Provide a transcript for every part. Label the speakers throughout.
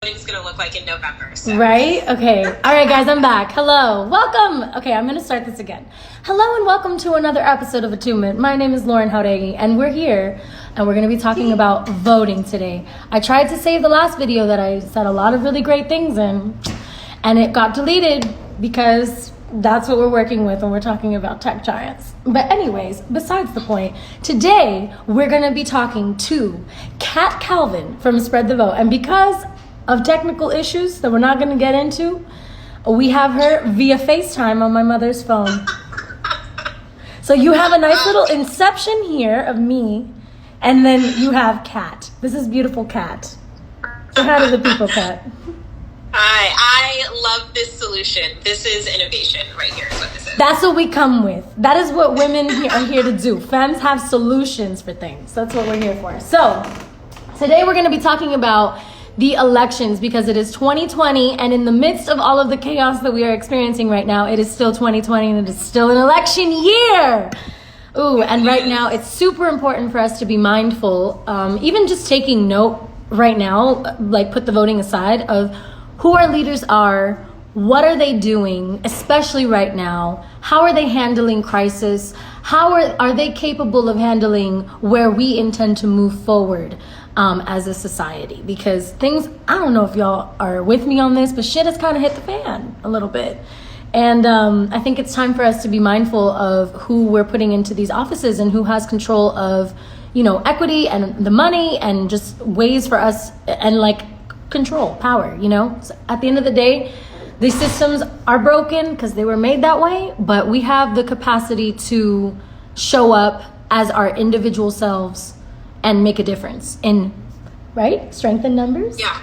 Speaker 1: It's going to look like in November. So.
Speaker 2: Right? Okay. All right, guys, I'm back. Hello. Welcome. Okay, I'm going to start this again. Hello and welcome to another episode of Attunement. My name is Lauren Jauregui, and we're here, and we're going to be talking about voting today. I tried to save the last video that I said a lot of really great things in, and it got deleted because that's what we're working with when we're talking about tech giants. But anyways, besides the point, today we're going to be talking to Kat Calvin from Spread the Vote. And because of technical issues that we're not going to get into, we have her via FaceTime on my mother's phone. So you have a nice little inception here of me, and then you have Kat. This is beautiful Kat. Say hi to the people, Kat.
Speaker 1: Hi, I love this solution. This is innovation right here is what this is.
Speaker 2: That's what we come with. That is what women are here to do. Femmes have solutions for things. That's what we're here for. So today we're going to be talking about the elections because it is 2020, and in the midst of all of the chaos that we are experiencing right now, it is still 2020 and it is still an election year. Ooh, and right now it's super important for us to be mindful, even just taking note right now, like put the voting aside, of who our leaders are, what are they doing, especially right now, how are they handling crisis, how are they capable of handling where we intend to move forward as a society, because things, I don't know if y'all are with me on this, but shit has kind of hit the fan a little bit. And I think it's time for us to be mindful of who we're putting into these offices and who has control of, you know, equity and the money and just ways for us and like control, power, you know. So at the end of the day, these systems are broken because they were made that way, but we have the capacity to show up as our individual selves and make a difference in, right? Strength in numbers?
Speaker 1: Yeah,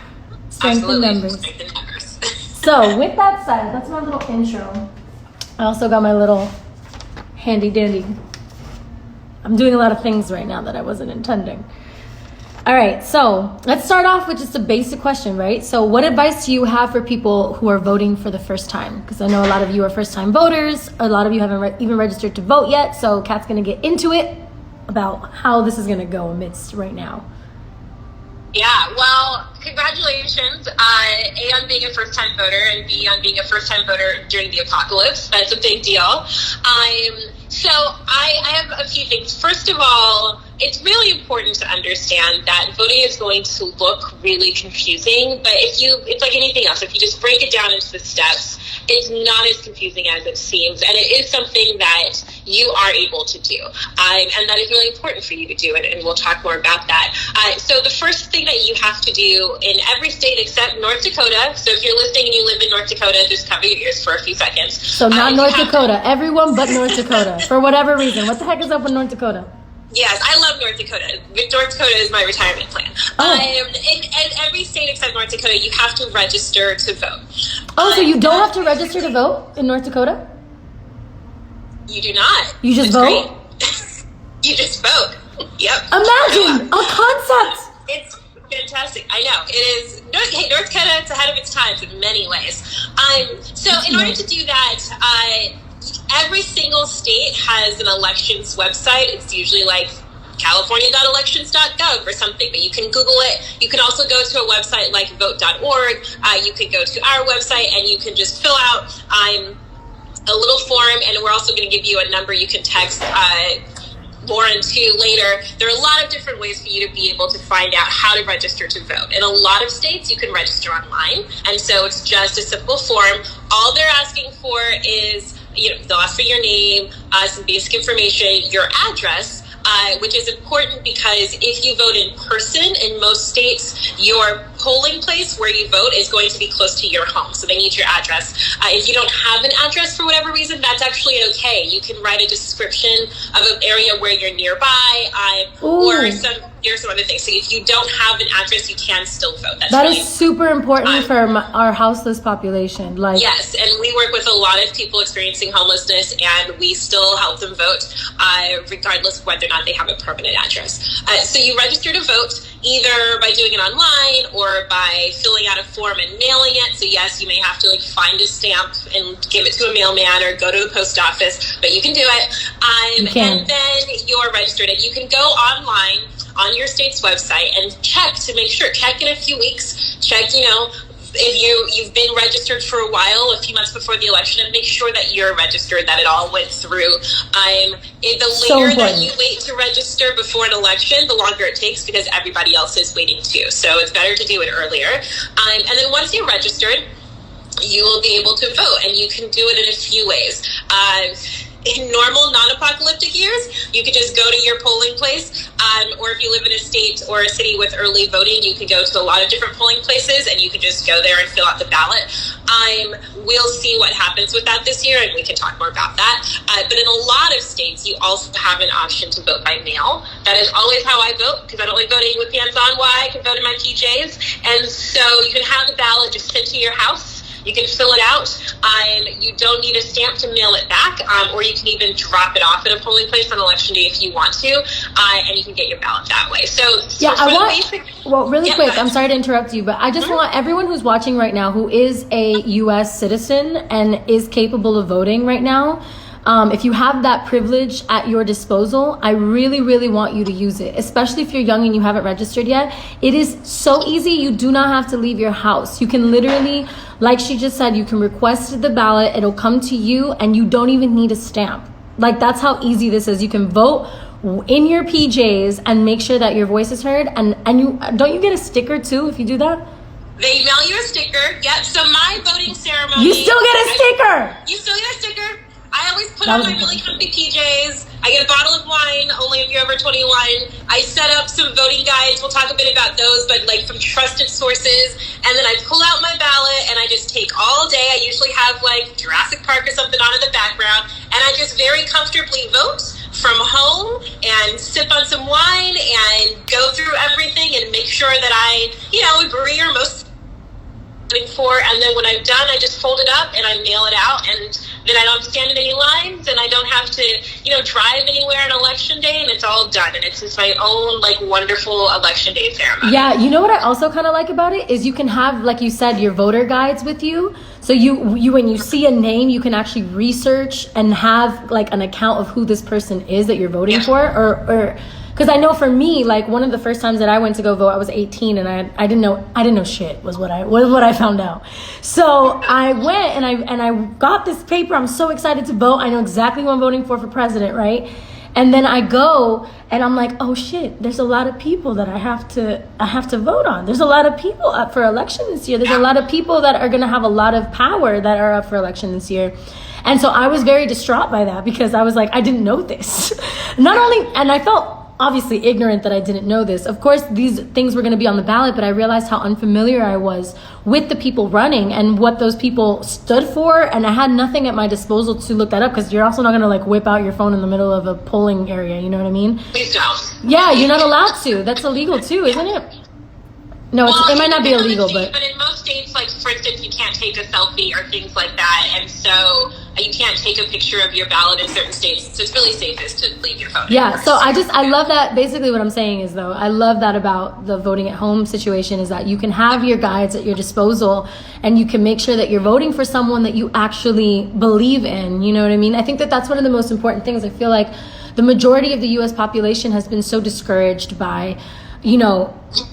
Speaker 2: Strength
Speaker 1: absolutely.
Speaker 2: in numbers.
Speaker 1: Strength in numbers.
Speaker 2: So with that said, that's my little intro. I also got my little handy dandy. I'm doing a lot of things right now that I wasn't intending. All right, so let's start off with just a basic question, right? So what advice do you have for people who are voting for the first time? Because I know a lot of you are first-time voters. A lot of you haven't even registered to vote yet. So Kat's going to get into it about how this is going to go amidst right now.
Speaker 1: Yeah, well, congratulations, A, on being a first-time voter, and B, on being a first-time voter during the apocalypse. That's a big deal. So I have a few things. First of all, it's really important to understand that voting is going to look really confusing, but it's like anything else. If you just break it down into the steps, it's not as confusing as it seems, and it is something that you are able to do, and that is really important for you to do, and we'll talk more about that. So the first thing that you have to do in every state except North Dakota, so if you're listening and you live in North Dakota, just cover your ears for a few seconds.
Speaker 2: So not North Dakota, everyone but North Dakota, for whatever reason. What the heck is up with North Dakota?
Speaker 1: Yes, I love North Dakota. North Dakota is my retirement plan. In every state except North Dakota, you have to register to vote.
Speaker 2: So you don't have to register to vote in North Dakota?
Speaker 1: You do not.
Speaker 2: You just vote?
Speaker 1: You just vote. Yep.
Speaker 2: Imagine a concept.
Speaker 1: It's fantastic. I know. It is. North Dakota, it's ahead of its times in many ways. So in order to do that, every single state has an elections website. It's usually like california.elections.gov or something, but you can Google it. You can also go to a website like vote.org. You could go to our website and you can just fill out a little form, and we're also going to give you a number you can text Lauren to later. There are a lot of different ways for you to be able to find out how to register to vote. In a lot of states, you can register online, and so it's just a simple form. All they're asking for is, they'll ask for your name, some basic information, your address, which is important because if you vote in person in most states, your polling place where you vote is going to be close to your home. So they need your address. If you don't have an address for whatever reason, that's actually okay. You can write a description of an area where you're nearby, or some other things. So if you don't have an address, you can still vote. That's
Speaker 2: really super important for our houseless population.
Speaker 1: Yes, and we work with a lot of people experiencing homelessness, and we still help them vote, regardless of whether or not they have a permanent address. So you register to vote, either by doing it online or by filling out a form and mailing it. So yes, you may have to like find a stamp and give it to a mailman or go to the post office, but you can do it. And then you're registered, and you can go online on your state's website and check to make sure. Check in a few weeks. Check, if you've been registered for a while, a few months before the election, and make sure that you're registered, that it all went through. The later that you wait to register before an election, the longer it takes, because everybody else is waiting too. So it's better to do it earlier. And then once you're registered, you will be able to vote, and you can do it in a few ways. In normal non-apocalyptic years, you could just go to your polling place, or if you live in a state or a city with early voting, you could go to a lot of different polling places, and you can just go there and fill out the ballot. We'll see what happens with that this year, and we can talk more about that. But in a lot of states, you also have an option to vote by mail. That is always how I vote, because I don't like voting with pants on. Why? I can vote in my PJs. And so you can have the ballot just sent to your house. You can fill it out. You don't need a stamp to mail it back, or you can even drop it off at a polling place on election day if you want to, and you can get your ballot that way. So
Speaker 2: yeah, really quick, I'm sorry to interrupt you, but I just want everyone who's watching right now who is a U.S. citizen and is capable of voting right now, if you have that privilege at your disposal, I really, really want you to use it, especially if you're young and you haven't registered yet. It is so easy. You do not have to leave your house. You can literally, like she just said, you can request the ballot. It'll come to you, and you don't even need a stamp. Like, that's how easy this is. You can vote in your PJs and make sure that your voice is heard. And you don't you get a sticker too if you do that?
Speaker 1: They mail you a sticker. Yep. So my voting ceremony.
Speaker 2: You still get a sticker.
Speaker 1: You still get a sticker. I always put on my really comfy PJs. I get a bottle of wine, only if you're over 21. I set up some voting guides. We'll talk a bit about those, but like from trusted sources. And then I pull out my ballot, and I just take all day. I usually have like Jurassic Park or something on in the background. And I just very comfortably vote from home and sip on some wine and go through everything and make sure that I, agree or most for. And then when I'm done, I just fold it up and I mail it out, and then I don't stand in any lines, and I don't have to, drive anywhere on election day, and it's all done. And it's just my own like wonderful election day ceremony.
Speaker 2: Yeah, you know what I also kind of like about it is you can have, like you said, your voter guides with you. So you when you see a name, you can actually research and have like an account of who this person is that you're voting for, or because I know for me, like one of the first times that I went to go vote, I was 18, and I didn't know shit was what I found out. So I went and I got this paper. I'm so excited to vote. I know exactly who I'm voting for president, right? And then I go and I'm like, oh shit, there's a lot of people that I have to vote on. There's a lot of people up for election this year. There's a lot of people that are gonna have a lot of power that are up for election this year. And so I was very distraught by that, because I was like, I didn't know this. And I felt obviously ignorant that I didn't know this. Of course, these things were going to be on the ballot, but I realized how unfamiliar I was with the people running and what those people stood for, and I had nothing at my disposal to look that up, because you're also not going to like whip out your phone in the middle of a polling area, you know what I mean?
Speaker 1: Please don't.
Speaker 2: Yeah, you're not allowed to. That's illegal too, isn't it? No, it might not be illegal, but
Speaker 1: in most states, like for instance, you can't take a selfie or things like that, and so you can't take a picture of your ballot in certain states. So it's really safest to leave your phone.
Speaker 2: Yeah, so I love that. Basically, what I'm saying is, though, I love that about the voting at home situation is that you can have your guides at your disposal, and you can make sure that you're voting for someone that you actually believe in. You know what I mean? I think that that's one of the most important things. I feel like the majority of the U.S. population has been so discouraged by,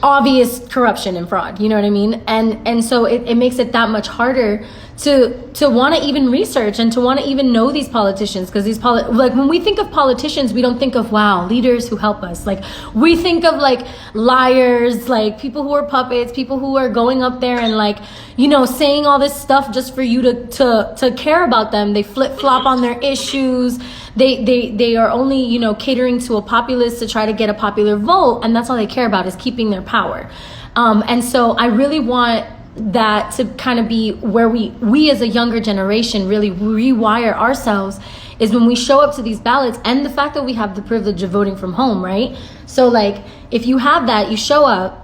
Speaker 2: obvious corruption and fraud, you know what I mean? And so it makes it that much harder to want to even research and to want to even know these politicians, because like when we think of politicians, we don't think of leaders who help us. Like we think of like liars, like people who are puppets, people who are going up there and like, saying all this stuff just for you to care about them. They flip-flop on their issues. They are only, catering to a populace to try to get a popular vote, and that's all they care about is keeping their power. And so I really want that to kind of be where we as a younger generation really rewire ourselves, is when we show up to these ballots, and the fact that we have the privilege of voting from home, right? So like if you have that, you show up,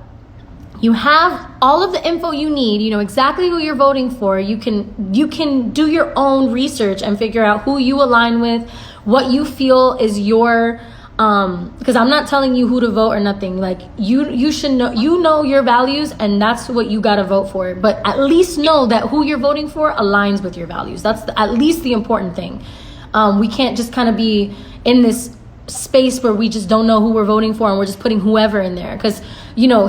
Speaker 2: you have all of the info you need, you know exactly who you're voting for. You can do your own research and figure out who you align with, what you feel is your because I'm not telling you who to vote or nothing. Like you should know, your values, and that's what you got to vote for. But at least know that who you're voting for aligns with your values. That's at least the important thing. We can't just kind of be in this space where we just don't know who we're voting for and we're just putting whoever in there, because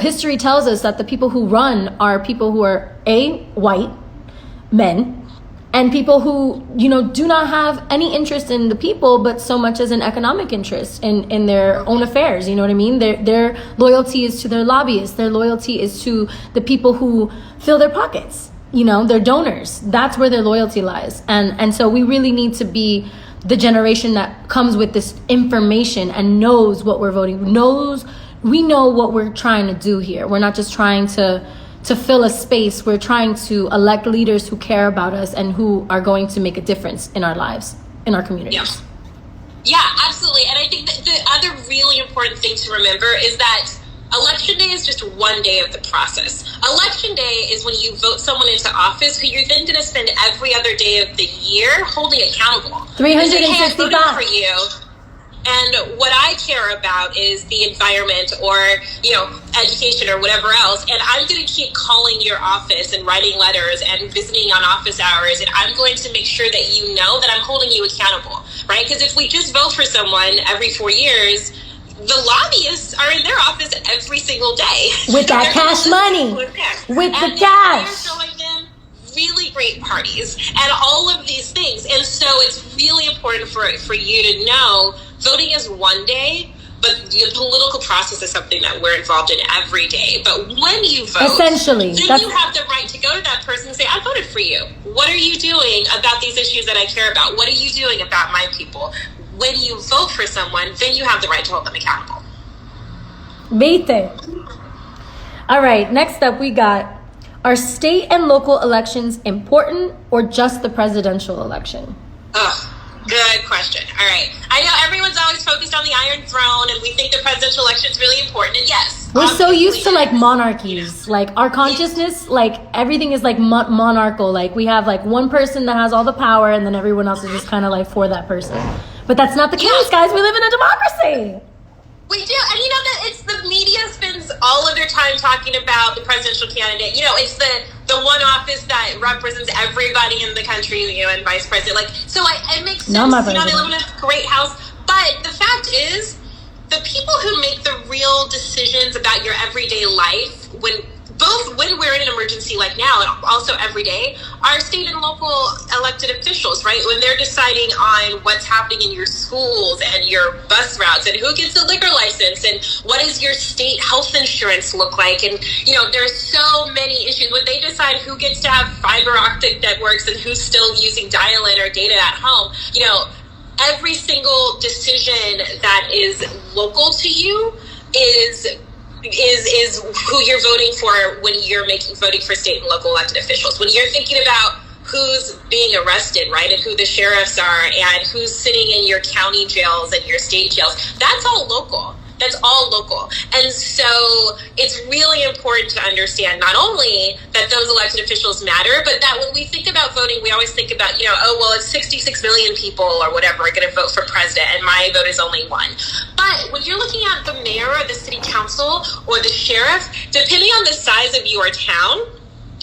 Speaker 2: history tells us that the people who run are people who are white men, and people who do not have any interest in the people but so much as an economic interest in their own affairs. You know what I mean? Their loyalty is to their lobbyists. Their loyalty is to the people who fill their pockets, their donors. That's where their loyalty lies. And so we really need to be the generation that comes with this information and knows what we're voting, we know what we're trying to do here. We're not just trying to fill a space. We're trying to elect leaders who care about us and who are going to make a difference in our lives, in our communities.
Speaker 1: Yeah, absolutely. And I think that the other really important thing to remember is that election day is just one day of the process. Election day is when you vote someone into office who you're then going to spend every other day of the year holding accountable.
Speaker 2: 365.
Speaker 1: Hey, I voted for you. And what I care about is the environment or, education or whatever else. And I'm going to keep calling your office and writing letters and visiting on office hours. And I'm going to make sure that you know that I'm holding you accountable, right? Because if we just vote for someone every 4 years, the lobbyists are in their office every single day.
Speaker 2: With that cash money. With the cash.
Speaker 1: They're showing them really great parties and all of these things. And so it's really important for you to know voting is one day, but the political process is something that we're involved in every day. But when you vote,
Speaker 2: essentially,
Speaker 1: then you have the right to go to that person and say, I voted for you. What are you doing about these issues that I care about? What are you doing about my people? When you vote for someone, then you have the right to hold them accountable.
Speaker 2: Vite. All right, next up we got, are state and local elections important or just the presidential election?
Speaker 1: Good question. All right. I know everyone's always focused on the Iron Throne and we think the presidential election is really important. And yes.
Speaker 2: We're so used to like monarchies. Like our consciousness, like everything is like monarchical. Like we have like one person that has all the power and then everyone else is just kind of like for that person. But that's not the case, guys. We live in a democracy.
Speaker 1: We do. And that it's the media spends all of their time talking about the presidential candidate. It's the one office that represents everybody in the country, and vice president. So it makes sense. They live in a great house. But the fact is, the people who make the real decisions about your everyday life, when we're in an emergency like now and also every day, are state and local elected officials, right? When they're deciding on what's happening in your schools and your bus routes and who gets a liquor license and what does your state health insurance look like. And, there's so many issues. When they decide who gets to have fiber optic networks and who's still using dial-in or data at home, every single decision that is local to you is who you're voting for when you're voting for state and local elected officials. When you're thinking about who's being arrested, right, and who the sheriffs are and who's sitting in your county jails and your state jails, that's all local. That's all local. And so it's really important to understand not only that those elected officials matter, but that when we think about voting, we always think about, it's 66 million people or whatever are going to vote for president and my vote is only one. But when you're looking at the mayor or the city council or the sheriff, depending on the size of your town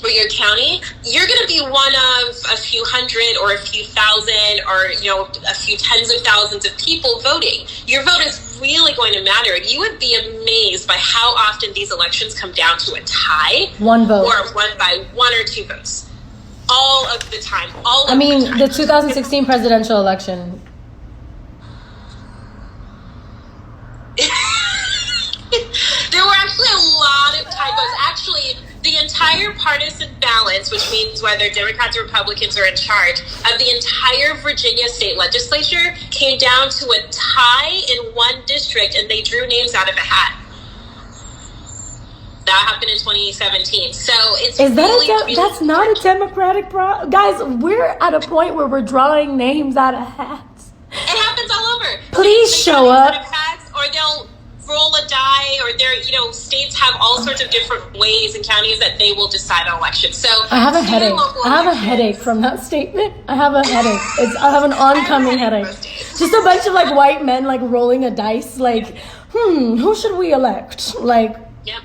Speaker 1: or your county, you're going to be one of a few hundred or a few thousand or, a few tens of thousands of people voting. Your vote is really going to matter. And you would be amazed by how often these elections come down to a tie.
Speaker 2: One vote.
Speaker 1: Or won by one or two votes. All of the time.
Speaker 2: The 2016 presidential election.
Speaker 1: There were actually a lot of typos. Actually, the entire partisan balance, which means whether Democrats or Republicans are in charge, of the entire Virginia state legislature came down to a tie in one district, and they drew names out of a hat. That happened in 2017. So it's
Speaker 2: that's not a Democratic guys, we're at a point where we're drawing names out of hats.
Speaker 1: It happens all over.
Speaker 2: Please show up.
Speaker 1: Or they'll roll a die, or states have all sorts of different ways and counties that they will decide on elections. So
Speaker 2: I have a headache. I have a headache from that statement. I have a headache. I have an oncoming headache. Just a bunch of like white men like rolling a dice, like, who should we elect? Like,
Speaker 1: yeah,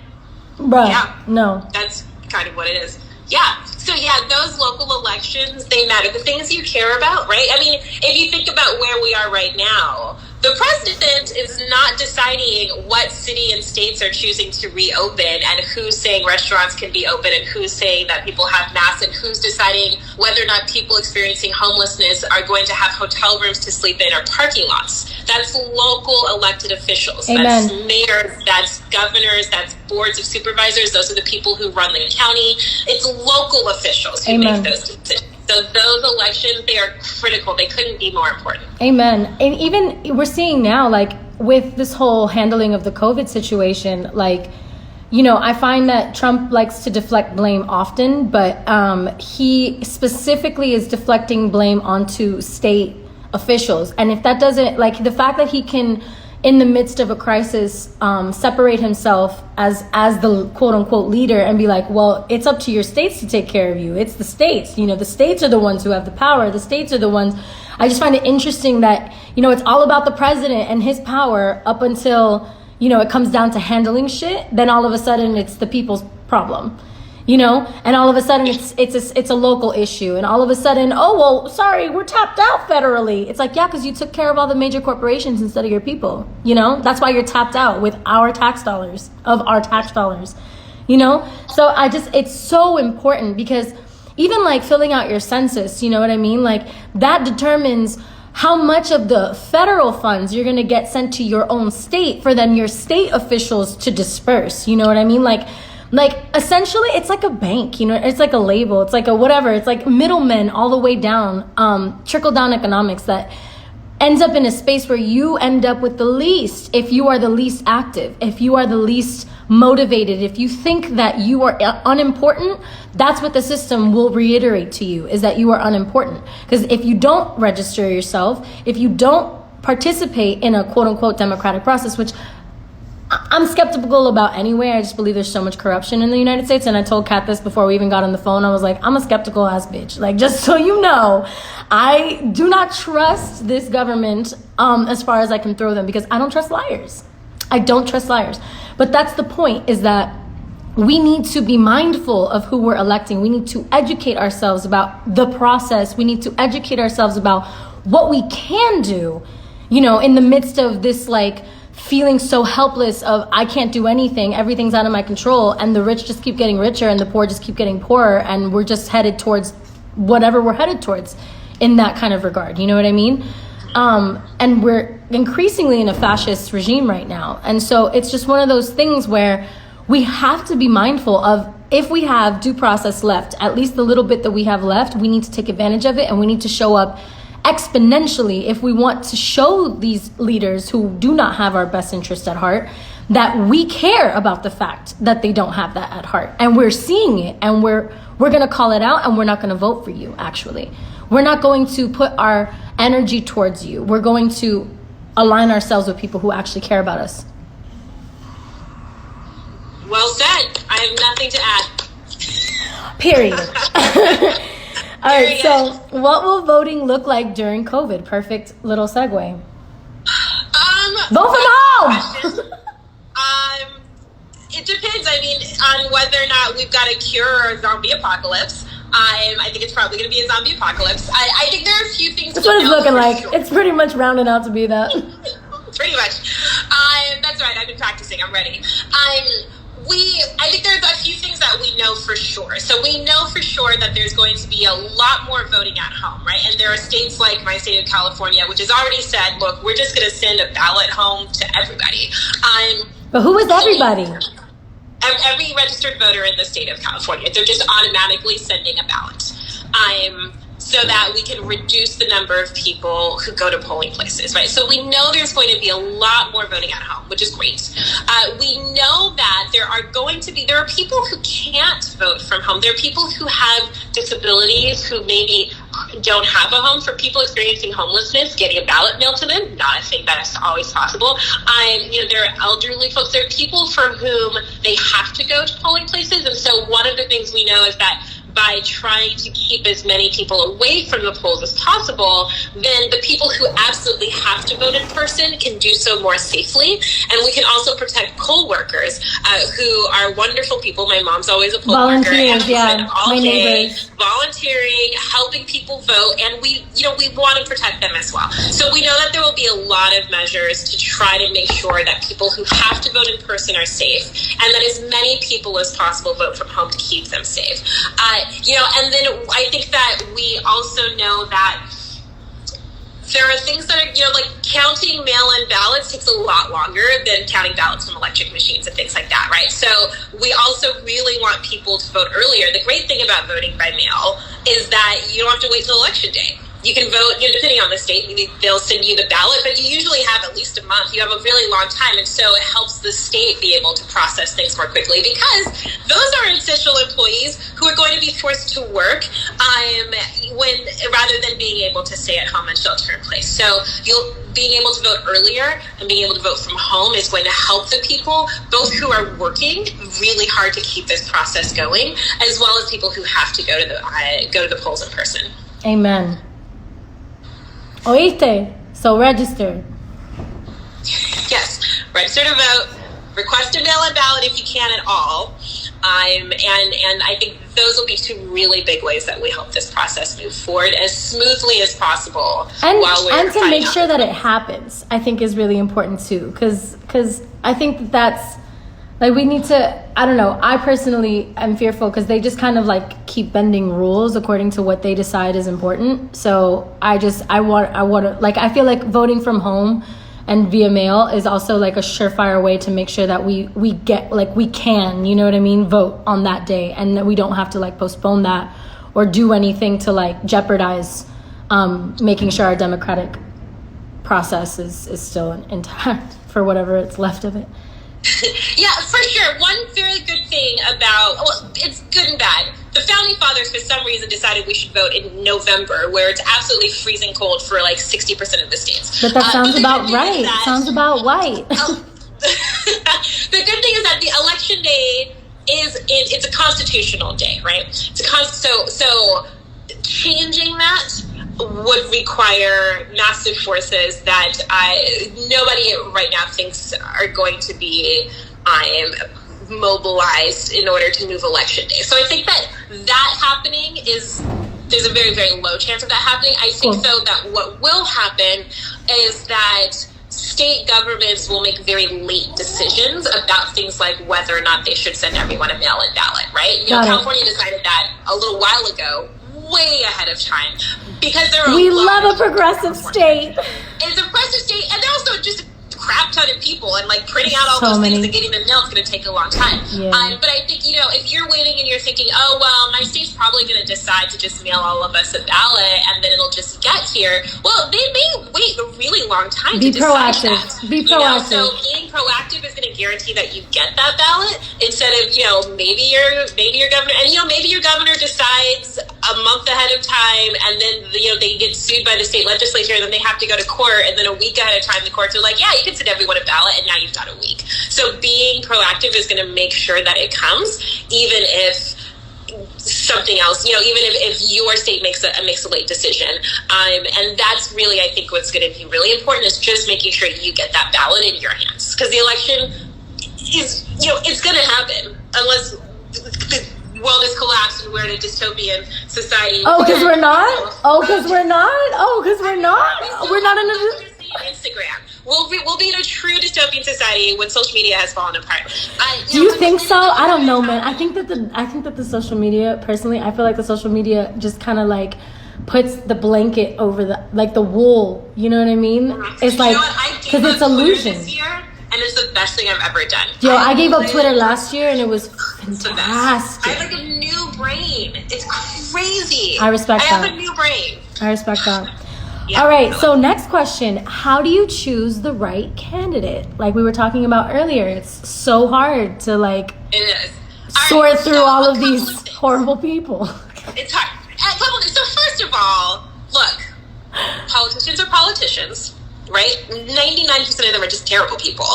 Speaker 2: bruh,
Speaker 1: yeah,
Speaker 2: no.
Speaker 1: That's kind of what it is. Yeah. So yeah, those local elections, they matter. The things you care about, right? I mean, if you think about where we are right now, the president is not deciding what city and states are choosing to reopen, and who's saying restaurants can be open, and who's saying that people have masks, and who's deciding whether or not people experiencing homelessness are going to have hotel rooms to sleep in or parking lots. That's local elected officials.
Speaker 2: Amen.
Speaker 1: That's mayors, that's governors, that's boards of supervisors. Those are the people who run the county. It's local officials who
Speaker 2: Amen.
Speaker 1: make those decisions. So those elections, they are critical. They couldn't be more important.
Speaker 2: Amen. And even we're seeing now, like with this whole handling of the COVID situation, like, I find that Trump likes to deflect blame often, but he specifically is deflecting blame onto state officials. And if that doesn't, like, the fact that he can, in the midst of a crisis, separate himself as the quote unquote leader and be like, well, it's up to your states to take care of you. It's the states, the states are the ones who have the power. The states are the ones. I just find it interesting that, it's all about the president and his power up until, it comes down to handling shit. Then all of a sudden it's the people's problem. And all of a sudden it's a local issue, and all of a sudden, oh, well, sorry, we're tapped out federally. It's like, yeah, because you took care of all the major corporations instead of your people. That's why you're tapped out with our tax dollars. So it's so important, because even like filling out your census, you know what I mean? Like that determines how much of the federal funds you're going to get sent to your own state for then your state officials to disperse. You know what I mean? Like essentially it's like a bank, it's like a label, it's like a whatever, it's like middlemen all the way down, trickle down economics that ends up in a space where you end up with the least, if you are the least active, if you are the least motivated, if you think that you are unimportant, that's what the system will reiterate to you, is that you are unimportant. Because if you don't register yourself, if you don't participate in a quote unquote democratic process, which I'm skeptical about anyway. I just believe there's so much corruption in the United States. And I told Kat this before we even got on the phone. I was like, I'm a skeptical ass bitch. Like, just so you know, I do not trust this government as far as I can throw them, because I don't trust liars. I don't trust liars. But that's the point, is that we need to be mindful of who we're electing. We need to educate ourselves about the process. We need to educate ourselves about what we can do, in the midst of this, like, feeling so helpless of I can't do anything, everything's out of my control, and the rich just keep getting richer and the poor just keep getting poorer, and we're just headed towards whatever we're headed towards in that kind of regard. You know what I mean? And we're increasingly in a fascist regime right now. And so it's just one of those things where we have to be mindful of, if we have due process left, at least the little bit that we have left, we need to take advantage of it, and we need to show up exponentially if we want to show these leaders who do not have our best interest at heart that we care about the fact that they don't have that at heart. And we're seeing it, and we're going to call it out, and we're not going to vote for you. Actually, we're not going to put our energy towards you. We're going to align ourselves with people who actually care about us.
Speaker 1: Well said. I have nothing to add.
Speaker 2: Period. All right, so what will voting look like during COVID? Perfect little segue. Vote from home!
Speaker 1: It depends, on whether or not we've got a cure or a zombie apocalypse. I think it's probably going to be a zombie apocalypse. I think there are a few things.
Speaker 2: That's what it's looking like. Sure. It's pretty much rounding out to be that.
Speaker 1: Pretty much. That's right. I've been practicing. I'm ready. I think there's a few things that we know for sure. So we know for sure that there's going to be a lot more voting at home, right? And there are states like my state of California, which has already said, look, we're just going to send a ballot home to everybody.
Speaker 2: But who is everybody?
Speaker 1: Every registered voter in the state of California. They're just automatically sending a ballot. So that we can reduce the number of people who go to polling places, right? So we know there's going to be a lot more voting at home, which is great. We know that there are people who can't vote from home. There are people who have disabilities who maybe don't have a home, for people experiencing homelessness, getting a ballot mailed to them, not a thing that is always possible. There are elderly folks, there are people for whom they have to go to polling places. And so one of the things we know is that by trying to keep as many people away from the polls as possible, then the people who absolutely have to vote in person can do so more safely. And we can also protect poll workers, who are wonderful people. My mom's always a poll worker.
Speaker 2: Volunteers, yeah,
Speaker 1: all
Speaker 2: my
Speaker 1: day,
Speaker 2: neighbors.
Speaker 1: volunteering, helping people vote, and we want to protect them as well. So we know that there will be a lot of measures to try to make sure that people who have to vote in person are safe, and that as many people as possible vote from home to keep them safe. And then I think that we also know that there are things that are, like counting mail-in ballots takes a lot longer than counting ballots from electric machines and things like that, right? So we also really want people to vote earlier. The great thing about voting by mail is that you don't have to wait till election day. You can vote, depending on the state, they'll send you the ballot, but you usually have at least a month. You have a really long time, and so it helps the state be able to process things more quickly, because those are essential employees who are going to be forced to work rather than being able to stay at home and shelter in place. So being able to vote earlier and being able to vote from home is going to help the people, both who are working really hard to keep this process going, as well as people who have to go to the polls in person.
Speaker 2: Amen. Oíste? So register.
Speaker 1: Yes, register to vote. Request a mail-in ballot if you can at all. And I think those will be two really big ways that we help this process move forward as smoothly as possible.
Speaker 2: And to make sure that it happens, I think is really important too. Because I think that's, like, we need to, I don't know, I personally am fearful because they just kind of like keep bending rules according to what they decide is important. So I want to, like, I feel like voting from home and via mail is also like a surefire way to make sure that we get, like, we can, you know what I mean, vote on that day, and that we don't have to like postpone that or do anything to like jeopardize making sure our democratic process is still intact for whatever it's left of it.
Speaker 1: Yeah, for sure. One very good thing it's good and bad. The Founding Fathers, for some reason, decided we should vote in November, where it's absolutely freezing cold for like 60% of the states.
Speaker 2: But that sounds about right. Sounds about white.
Speaker 1: The good thing is that the election day it's a constitutional day, right? So changing that would require massive forces that nobody right now thinks are going to be mobilized in order to move election day. So I think that happening there's a very, very low chance of that happening. I think, though, that what will happen is that state governments will make very late decisions about things like whether or not they should send everyone a mail-in ballot, right? California decided that a little while ago, way ahead of time, because we
Speaker 2: love a progressive state.
Speaker 1: It's a progressive state, and they're also just crap ton of people, and like printing out all those things and getting them mailed is going to take a long time.
Speaker 2: Yeah.
Speaker 1: But I think, if you're waiting and you're thinking, oh, well, my state's probably going to decide to just mail all of us a ballot and then it'll just get here. Well, they may wait a really long time to decide that.
Speaker 2: Be proactive.
Speaker 1: So being proactive is going to guarantee that you get that ballot instead of, maybe your governor, and maybe your governor decides a month ahead of time, and then they get sued by the state legislature, and then they have to go to court, and then a week ahead of time the courts are like, yeah, you can send everyone a ballot, and now you've got a week. So being proactive is going to make sure that it comes, even if something else, even if your state makes a late decision. And that's really, I think, what's going to be really important is just making sure you get that ballot in your hands, because the election is, it's going to happen unless the world is collapsed and we're in a dystopian society.
Speaker 2: Because we're not? Because we're not? We're not in a...
Speaker 1: Instagram. We'll be in a true dystopian society when social media has fallen apart.
Speaker 2: Do you think so? I don't know, man. I think that the social media, personally, I feel like the social media just kind of like puts the blanket over the wool. You know what I mean? It's like, because it's illusion.
Speaker 1: And it's the best thing I've ever done.
Speaker 2: Yo, I gave up Twitter last year and it was fantastic.
Speaker 1: I have like a new brain. It's crazy.
Speaker 2: I respect that.
Speaker 1: I have a new brain.
Speaker 2: I respect that. Yeah, all right, so next question. How do you choose the right candidate? Like we were talking about earlier, it's so hard to sort through all of these horrible people.
Speaker 1: It's hard. So first of all, politicians are politicians, right? 99% of them are just terrible people.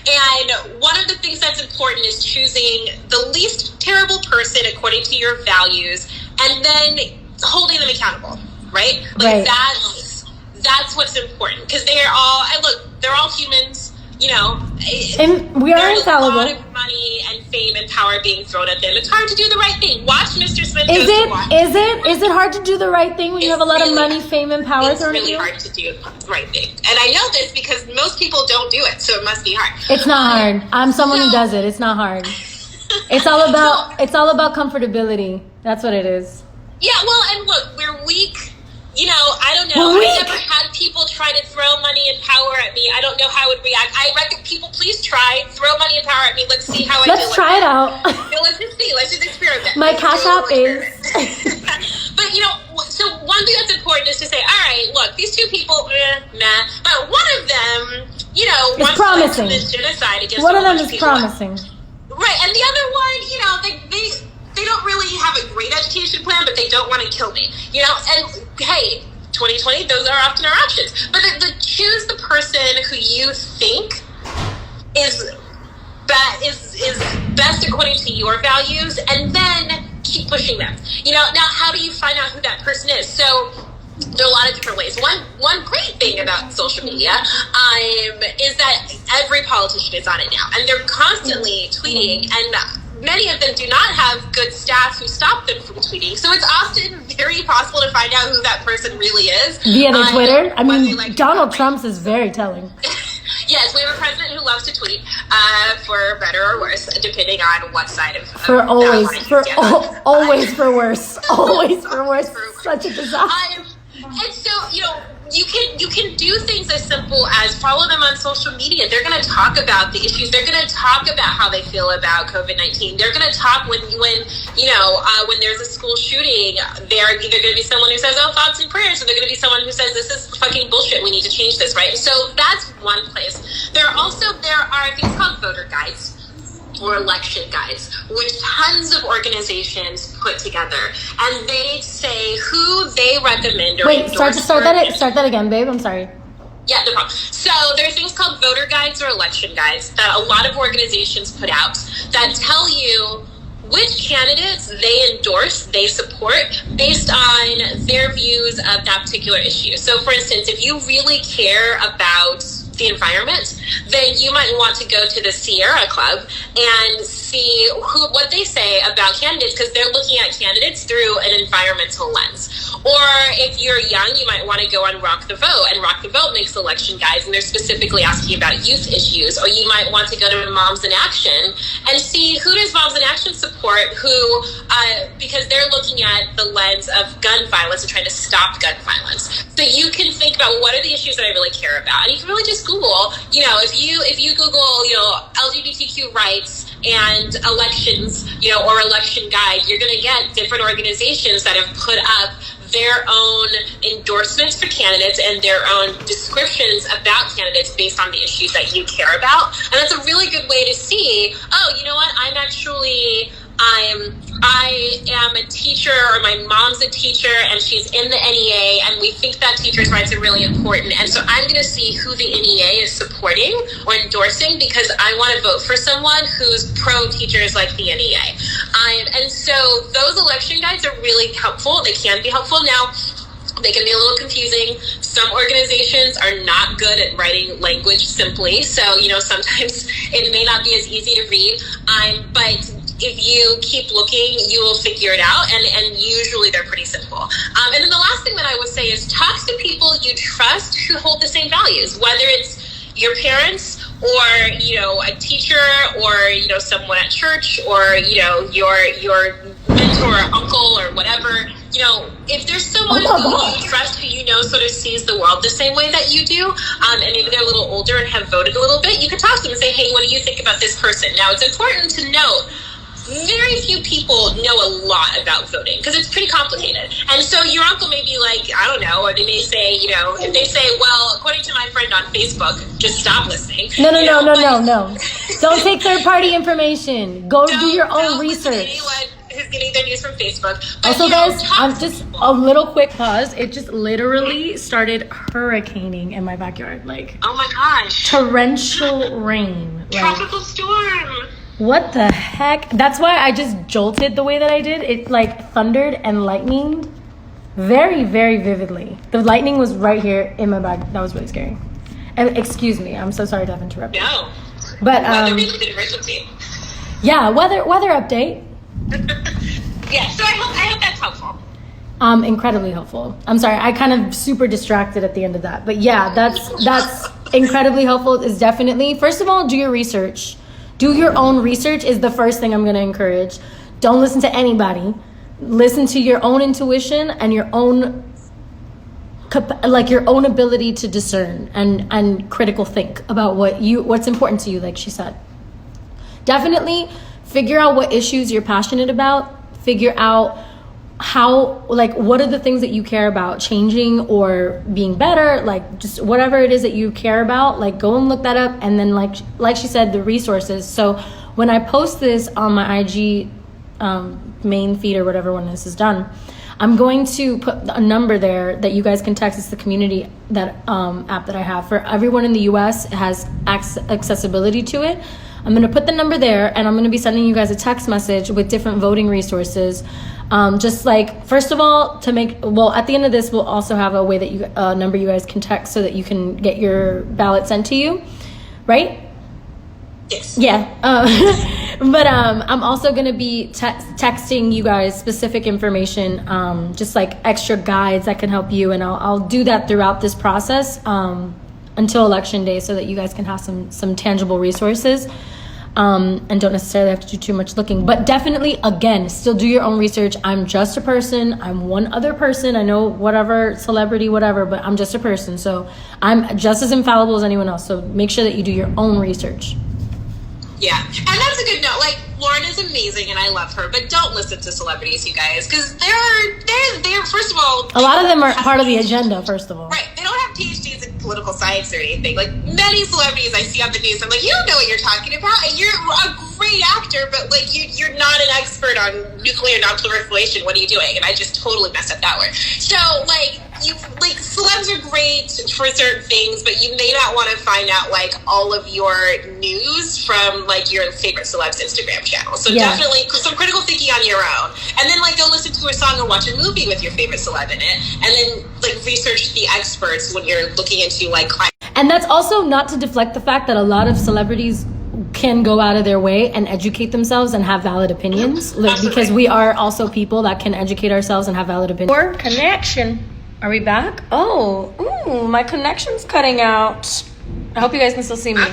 Speaker 1: And one of the things that's important is choosing the least terrible person according to your values and then holding them accountable, right? Like that's what's important, because they're all humans. You know,
Speaker 2: and we are infallible.
Speaker 1: There's a lot of money and fame and power being thrown at them. It's hard to do the right thing. Watch Mr. Smith.
Speaker 2: Is it hard to do the right thing when you have a lot of money, fame, and power thrown at you?
Speaker 1: It's really hard to do the right thing, and I know this because most people don't do it, so it must be hard.
Speaker 2: It's not hard. I'm someone who does it. It's not hard. It's all about comfortability. That's what it is.
Speaker 1: Yeah, well, and look, we're weak. You know, I don't know. I never had people try to throw money and power at me. I don't know how I would react. I reckon people, please try. Throw money and power at me. Let's see how I do.
Speaker 2: Let's try it out.
Speaker 1: Let's just see. Let's just experiment.
Speaker 2: My Cash App is...
Speaker 1: But, you know, so one thing that's important is to say, all right, look, these two people, nah. But one of them, you know, wants to commit genocide against
Speaker 2: one of them is
Speaker 1: people.
Speaker 2: promising.
Speaker 1: Right, and the other one, you know, they don't really have a great education plan, but they don't want to kill me, you know. And hey, 2020, those are often our options. But choose the person who you think is best according to your values, and then keep pushing them. You know, now how do you find out who that person is? So there are a lot of different ways. One great thing about social media is that every politician is on it now, and they're constantly tweeting, and many of them do not have good staff who stop them from tweeting. So it's often very possible to find out who that person really is.
Speaker 2: Via their Twitter? I mean, Donald Trump's is very telling.
Speaker 1: Yes, we have a president who loves to tweet, for better or worse, depending on what side of
Speaker 2: always for worse. Always for worse. Such a disaster.
Speaker 1: And so, you know, you can do things as simple as follow them on social media. They're going to talk about the issues. They're going to talk about how they feel about COVID-19. They're going to talk when there's a school shooting. They're either going to be someone who says, "Oh, thoughts and prayers," or they're going to be someone who says, "This is fucking bullshit. We need to change this," right? So that's one place. There are things called voter guides or election guides, which tons of organizations put together, and they say who they recommend or endorse.
Speaker 2: Start that again, babe. I'm sorry.
Speaker 1: Yeah, no problem. So there are things called voter guides or election guides that a lot of organizations put out that tell you which candidates they endorse, they support, based on their views of that particular issue. So, for instance, if you really care about the environment, then you might want to go to the Sierra Club and see what they say about candidates, because they're looking at candidates through an environmental lens. Or if you're young, you might want to go on Rock the Vote, and Rock the Vote makes election guides, and they're specifically asking about youth issues. Or you might want to go to Moms in Action and see who does Moms in Action support, because they're looking at the lens of gun violence and trying to stop gun violence. So you can think about what are the issues that I really care about, and you can really just Google, you know, if you Google, you know, LGBTQ rights and elections, you know, or election guide, you're going to get different organizations that have put up their own endorsements for candidates and their own descriptions about candidates based on the issues that you care about. And that's a really good way to see, oh, you know what, I am a teacher, or my mom's a teacher and she's in the NEA, and we think that teachers' rights are really important. And so I'm going to see who the NEA is supporting or endorsing, because I want to vote for someone who's pro-teachers like the NEA. And so those election guides are really helpful. They can be helpful. Now, they can be a little confusing. Some organizations are not good at writing language simply. So, you know, sometimes it may not be as easy to read. But if you keep looking, you will figure it out. And usually they're pretty simple. And then the last thing that I would say is talk to people you trust who hold the same values, whether it's your parents or, you know, a teacher, or, you know, someone at church, or, you know, your mentor or uncle or whatever. You know, if there's someone who you trust, who you know sort of sees the world the same way that you do, and maybe they're a little older and have voted a little bit, you can talk to them and say, hey, what do you think about this person? Now, it's important to note, very few people know a lot about voting, because it's pretty complicated. And so your uncle may be like, I don't know, or they may say, you know, if they say, well, according to my friend on Facebook, just stop listening.
Speaker 2: No. Don't take third-party information. Go do your own research.
Speaker 1: who's getting their news from Facebook. But,
Speaker 2: Also,
Speaker 1: you know,
Speaker 2: guys,
Speaker 1: talk
Speaker 2: I'm
Speaker 1: to
Speaker 2: just
Speaker 1: people.
Speaker 2: a little quick pause. It just literally started hurricaning in my backyard, like
Speaker 1: Oh my gosh.
Speaker 2: torrential rain. Like,
Speaker 1: Tropical storm.
Speaker 2: what the heck? That's why I just jolted the way that I did. It like thundered and lightninged very, very vividly. The lightning was right here in my back. That was really scary. And excuse me, I'm so sorry to have interrupted.
Speaker 1: No.
Speaker 2: But
Speaker 1: Weather-related emergency.
Speaker 2: yeah, weather update.
Speaker 1: Yeah, so I hope that's helpful.
Speaker 2: Incredibly helpful. I'm sorry, I kind of super distracted at the end of that. But yeah, that's incredibly helpful. Is definitely, first of all, do your research. Do your own research is the first thing I'm going to encourage. Don't listen to anybody. Listen to your own intuition and your own your own ability to discern and critical think about what's important to you, like she said. Definitely figure out what issues you're passionate about. Figure out how, like, what are the things that you care about changing or being better, like just whatever it is that you care about, like go and look that up. And then like she said, the resources. So when I post this on my IG main feed or whatever, when this is done, I'm going to put a number there that you guys can text. It's the community that app that I have for everyone in the US. It has accessibility to it. I'm going to put the number there, and I'm going to be sending you guys a text message with different voting resources. Just like, first of all, at the end of this, we'll also have a way that number you guys can text so that you can get your ballot sent to you, right?
Speaker 1: Yes.
Speaker 2: Yeah. But I'm also going to be texting you guys specific information, just like extra guides that can help you. And I'll do that throughout this process until election day so that you guys can have some tangible resources and don't necessarily have to do too much looking. But definitely, again, still do your own research. I'm just a person. I'm one other person. I know whatever, celebrity, whatever, but I'm just a person. So I'm just as infallible as anyone else. So make sure that you do your own research.
Speaker 1: Yeah, and that's a good note. Like, Lauren is amazing, and I love her, but don't listen to celebrities, you guys, because they're first of all,
Speaker 2: a lot of them are part of the agenda. First of all,
Speaker 1: right? They don't have PhDs in political science or anything. Like many celebrities I see on the news, I'm like, you don't know what you're talking about. And you're a great actor, but like you're not an expert on nuclear non-proliferation. What are you doing? And I just totally messed up that word. So celebs are great for certain things, but you may not want to find out like all of your news from like your favorite celeb's Instagram channel. So definitely some critical thinking on your own, and then like go listen to a song or watch a movie with your favorite celeb in it, and then like research the experts when you're looking into like climate.
Speaker 2: And that's also not to deflect the fact that a lot of celebrities can go out of their way and educate themselves and have valid opinions, because we are also people that can educate ourselves and have valid opinions. Or connection. Are we back? Oh, my connection's cutting out. I hope you guys can still see me.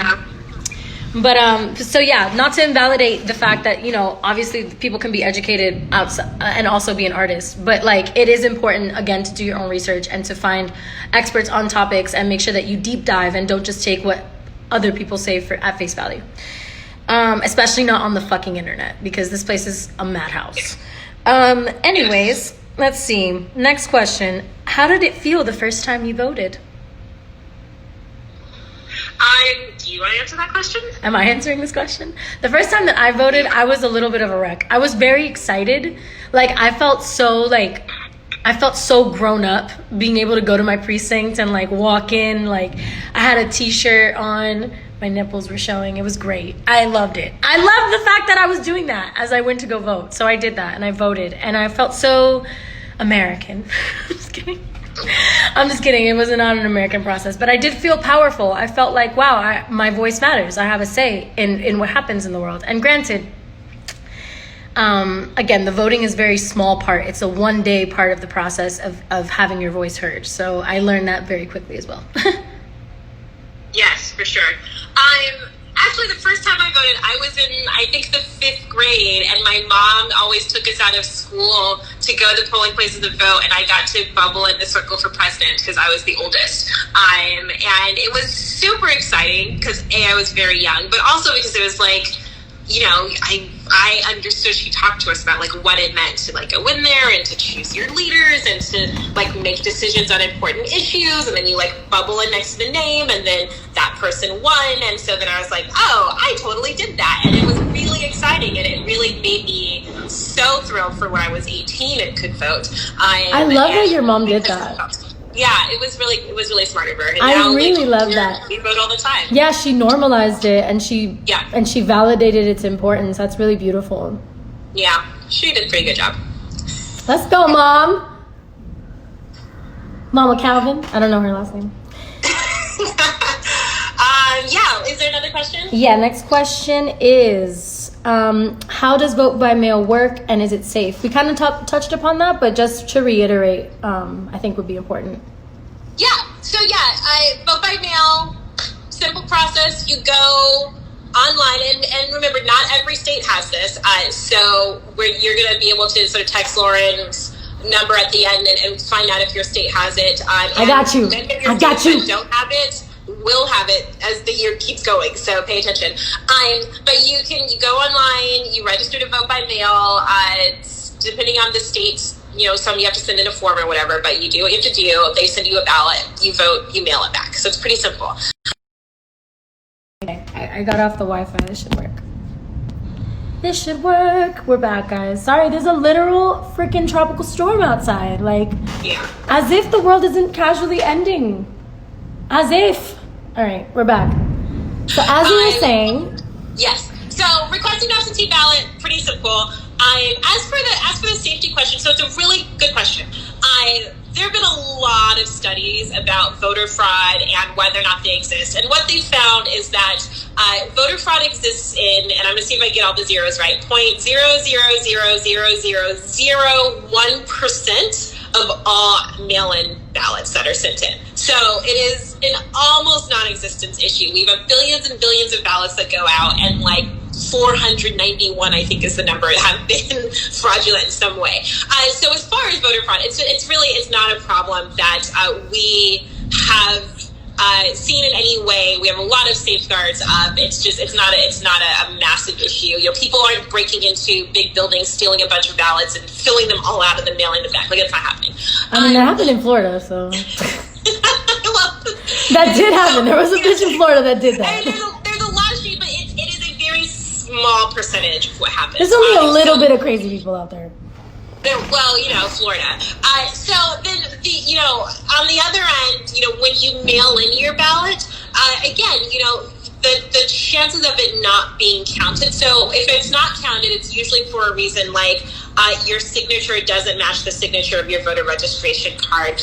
Speaker 2: But so yeah, not to invalidate the fact that, you know, obviously people can be educated outside and also be an artist, but like it is important again to do your own research and to find experts on topics and make sure that you deep dive and don't just take what other people say at face value. Especially not on the fucking internet, because this place is a madhouse. Anyways, let's see. Next question. How did it feel the first time you voted?
Speaker 1: Do you want to answer that question?
Speaker 2: Am I answering this question? The first time that I voted, I was a little bit of a wreck. I was very excited. Like, I felt so grown up being able to go to my precinct and like walk in. Like, I had a t-shirt on. My nipples were showing. It was great. I loved it. I loved the fact that I was doing that as I went to go vote. So I did that and I voted and I felt so American. Just kidding. I'm just kidding. It was not an American process, but I did feel powerful. I felt like, wow, my voice matters. I have a say in what happens in the world. And granted, again, the voting is a very small part. It's a one-day part of the process of having your voice heard. So I learned that very quickly as well.
Speaker 1: Yes, for sure. Actually, the first time I voted, I was in, I think, the 5th grade, and my mom always took us out of school to go to polling places to vote, and I got to bubble in the circle for president because I was the oldest. And it was super exciting because, I was very young, but also because it was like, you know, I understood, she talked to us about like what it meant to like go in there and to choose your leaders and to like make decisions on important issues, and then you like bubble in next to the name and then that person won. And so then I was like, oh, I totally did that, and it was really exciting, and it really made me so thrilled for when I was 18 and could vote.
Speaker 2: I love that your mom did that.
Speaker 1: Yeah, it was really smart of her. And
Speaker 2: I
Speaker 1: now,
Speaker 2: really love that.
Speaker 1: We vote all the time.
Speaker 2: Yeah, she normalized it and she validated its importance. That's really beautiful.
Speaker 1: Yeah, she did a pretty good job.
Speaker 2: Let's go, Mom. Mama Calvin. I don't know her last name.
Speaker 1: Yeah, is there another question?
Speaker 2: Yeah, next question is, how does vote by mail work and is it safe? We kind of touched upon that, but just to reiterate, I think would be important.
Speaker 1: Yeah, so I vote by mail, simple process. You go online, and remember, not every state has this, so you're going to be able to sort of text Lauren's number at the end and find out if your state has it.
Speaker 2: I got you. I got you.
Speaker 1: Don't have it. Will have it as the year keeps going, so pay attention. But you go online, you register to vote by mail. It's depending on the states, some you have to send in a form or whatever, but you do what you have to do. They send you a ballot, you vote, you mail it back. So it's pretty simple.
Speaker 2: Okay, I got off the Wi-Fi. This should work. This should work. We're back, guys. Sorry, there's a literal freaking tropical storm outside. As if the world isn't casually ending. As if. All right, we're back. So as you were saying,
Speaker 1: yes. So requesting absentee ballot, pretty simple. As for the safety question, so it's a really good question. There have been a lot of studies about voter fraud and whether or not they exist. And what they found is that voter fraud exists in, and I'm going to see if I get all the zeros right, 0.0000001% of all mail-in ballots that are sent in. So it is an almost non-existent issue. We have billions and billions of ballots that go out, and 491, I think is the number, have been fraudulent in some way. So as far as voter fraud, it's not a problem that we have seen in any way. We have a lot of safeguards up. It's not a massive issue. People aren't breaking into big buildings, stealing a bunch of ballots and filling them all out and then mailing them back. It's not happening.
Speaker 2: I mean, that happened in Florida, so. That did happen. There was a bitch in Florida that did that.
Speaker 1: There's a lot of shit, but it is a very small percentage of what happens.
Speaker 2: There's only a little bit of crazy people out there.
Speaker 1: Well, Florida. So then, on the other end, when you mail in your ballot, again, the chances of it not being counted. So if it's not counted, it's usually for a reason like your signature doesn't match the signature of your voter registration card,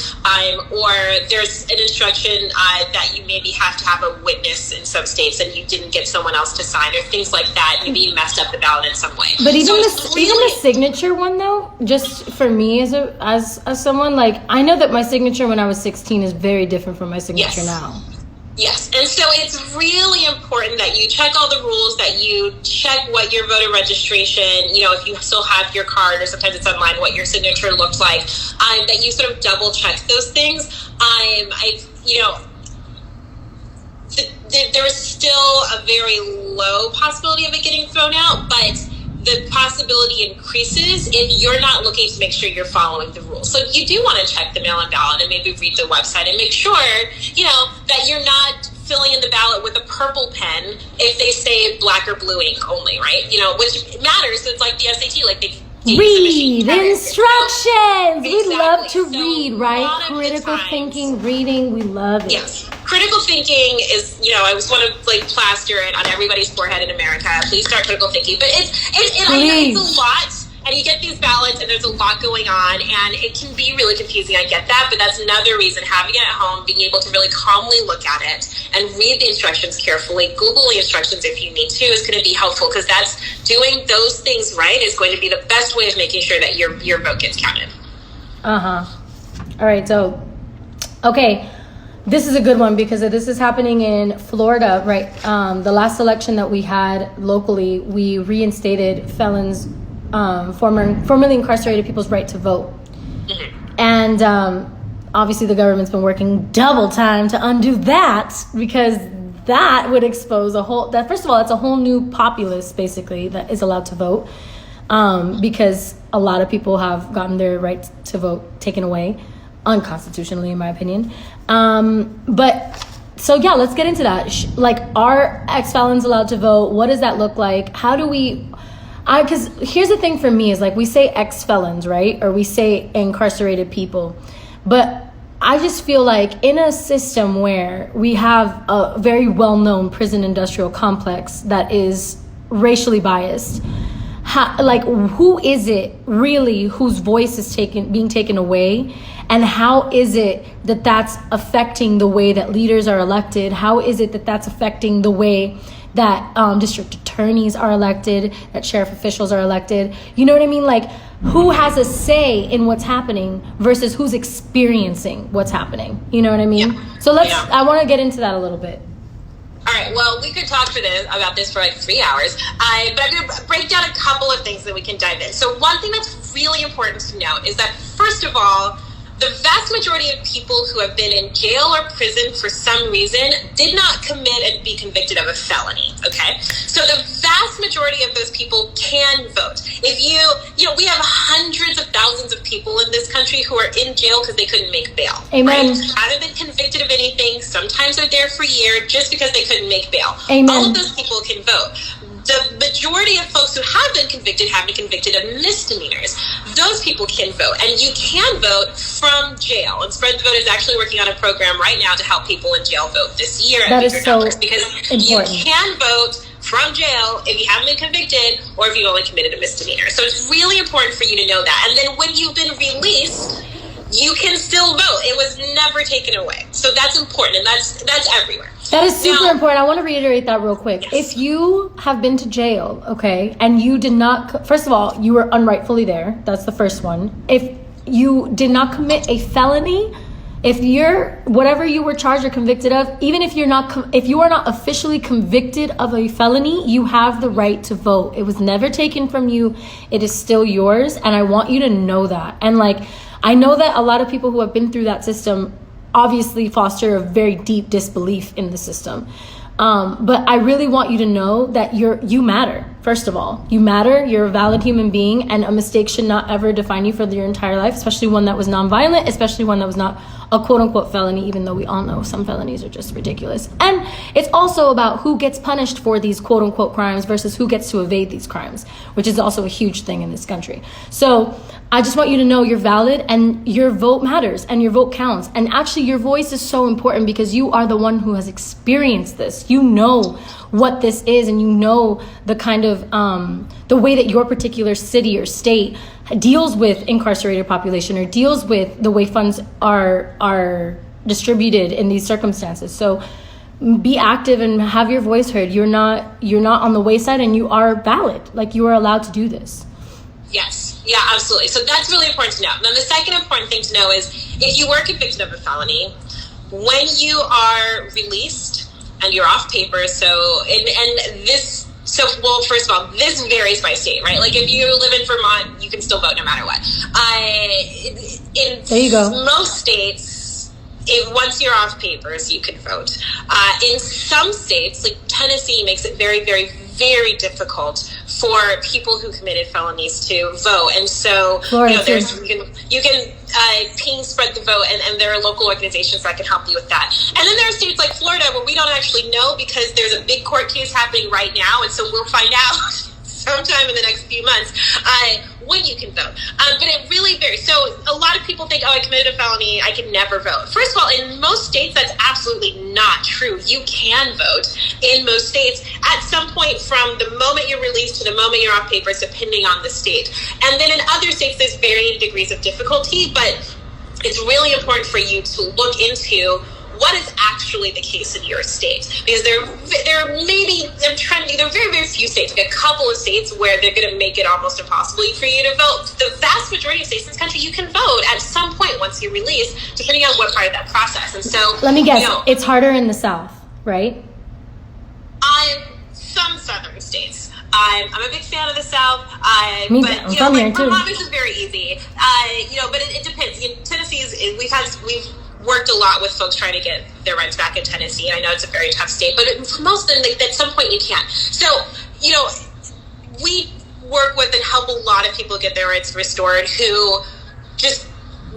Speaker 1: or there's an instruction that you maybe have to have a witness in some states and you didn't get someone else to sign, or things like that. Maybe you messed up the ballot in some way.
Speaker 2: But even the signature one, though, just for me as someone, I know that my signature when I was 16 is very different from my signature now.
Speaker 1: Yes, and so it's really important that you check all the rules, that you check what your voter registration, if you still have your card, or sometimes it's online, what your signature looks like, that you sort of double check those things. There is still a very low possibility of it getting thrown out, but the possibility increases if you're not looking to make sure you're following the rules. So you do want to check the mail-in ballot and maybe read the website and make sure, that you're not filling in the ballot with a purple pen if they say black or blue ink only, right? Which matters. It's like the SAT,
Speaker 2: read instructions. We love to read, right? Critical thinking, reading, we love it.
Speaker 1: Yes. Critical thinking is, I just want to plaster it on everybody's forehead in America. Please start critical thinking. But it's a lot, and you get these ballots, and there's a lot going on, and it can be really confusing. I get that, but that's another reason having it at home, being able to really calmly look at it and read the instructions carefully, Google the instructions if you need to, is going to be helpful, because that's doing those things right is going to be the best way of making sure that your vote gets counted. All
Speaker 2: right, so okay. This is a good one because this is happening in Florida, right? The last election that we had locally, we reinstated felons, formerly incarcerated people's right to vote. Mm-hmm. And obviously the government's been working double time to undo that, because that would expose first of all, it's a whole new populace basically that is allowed to vote, because a lot of people have gotten their right to vote taken away unconstitutionally, in my opinion. But so yeah, let's get into that. Are ex-felons allowed to vote? What does that look like? How do we Because here's the thing for me is like we say ex-felons, right? Or we say incarcerated people. But I just feel like in a system where we have a very well-known prison industrial complex that is racially biased, who is it really whose voice is being taken away? And how is it that that's affecting the way that leaders are elected? How is it that that's affecting the way that district attorneys are elected, that sheriff officials are elected? You know what I mean? Like, who has a say in what's happening versus who's experiencing what's happening? You know what I mean?
Speaker 1: Yeah.
Speaker 2: So I want to get into that a little bit.
Speaker 1: All right, well, we could talk about this for like 3 hours, but I'm going to break down a couple of things that we can dive in. So one thing that's really important to note is that, first of all, the vast majority of people who have been in jail or prison for some reason did not commit and be convicted of a felony, okay? So the vast majority of those people can vote. If we have hundreds of thousands of people in this country who are in jail because they couldn't make bail.
Speaker 2: Amen.
Speaker 1: Right? Haven't been convicted of anything. Sometimes they're there for a year just because they couldn't make bail.
Speaker 2: Amen.
Speaker 1: All of those people can vote. The majority of folks who have been convicted have been convicted of misdemeanors. Those people can vote, and you can vote from jail. And Spread the Vote is actually working on a program right now to help people in jail vote this year.
Speaker 2: That is so
Speaker 1: because
Speaker 2: important.
Speaker 1: You can vote from jail if you haven't been convicted or if you've only committed a misdemeanor. So it's really important for you to know that. And then when you've been released, you can still vote. It was never taken away. So that's important, and that's everywhere.
Speaker 2: That is super important. I want to reiterate that real quick.
Speaker 1: Yes.
Speaker 2: If you have been to jail, okay, and you did not, first of all, you were unrightfully there. That's the first one. If you did not commit a felony, if whatever you were charged or convicted of, even if if you are not officially convicted of a felony, you have the right to vote. It was never taken from you. It is still yours. And I want you to know that. And I know that a lot of people who have been through that system obviously foster a very deep disbelief in the system. But I really want you to know that you matter. First of all, you matter. You're a valid human being, and a mistake should not ever define you for your entire life, especially one that was nonviolent, especially one that was not a quote-unquote felony, even though we all know some felonies are just ridiculous. And it's also about who gets punished for these quote-unquote crimes versus who gets to evade these crimes, which is also a huge thing in this country. So I just want you to know you're valid, and your vote matters, and your vote counts. And actually, your voice is so important because you are the one who has experienced this. You know what this is, and you know the kind of the way that your particular city or state deals with incarcerated population or deals with the way funds are distributed in these circumstances. So be active and have your voice heard. You're not on the wayside, and you are valid. You are allowed to do this.
Speaker 1: Yes. Yeah, absolutely. So that's really important to know. Then the second important thing to know is if you were convicted of a felony, when you are released and you're off paper, first of all, this varies by state, right? If you live in Vermont, you can still vote no matter what.
Speaker 2: There you go.
Speaker 1: Most states, once you're off papers, you can vote. In some states, like Tennessee, makes it very, very, very difficult for people who committed felonies to vote. And so, you can ping Spread the Vote, and there are local organizations that can help you with that. And then there are states like Florida where we don't actually know because there's a big court case happening right now, and so we'll find out sometime in the next few months when you can vote. But it really varies. So a lot of people think, I committed a felony, I can never vote. First of all, in most states, that's absolutely not true. You can vote in most states at some point from the moment you're released to the moment you're off papers, depending on the state. And then in other states, there's varying degrees of difficulty, but it's really important for you to look into what is actually the case in your state, because there are very, very few states, like a couple of states where they're going to make it almost impossible for you to vote. The vast majority of states in this country, you can vote at some point once you're released, depending on what part of that process. And so,
Speaker 2: let me guess, it's harder in the South, right?
Speaker 1: Some southern states. I'm a big fan of the South.
Speaker 2: Vermont
Speaker 1: is very easy. But it depends. Tennessee we've worked a lot with folks trying to get their rights back in Tennessee. I know it's a very tough state, but for most of them, at some point you can. So, we work with and help a lot of people get their rights restored who just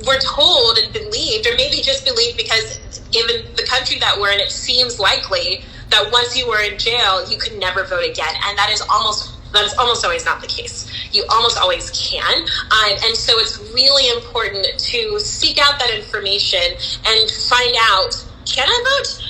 Speaker 1: were told and believed, or maybe just believed because given the country that we're in, it seems likely that once you were in jail, you could never vote again. And that is almost That's almost always not the case. You almost always can. And so it's really important to seek out that information and find out, can I vote?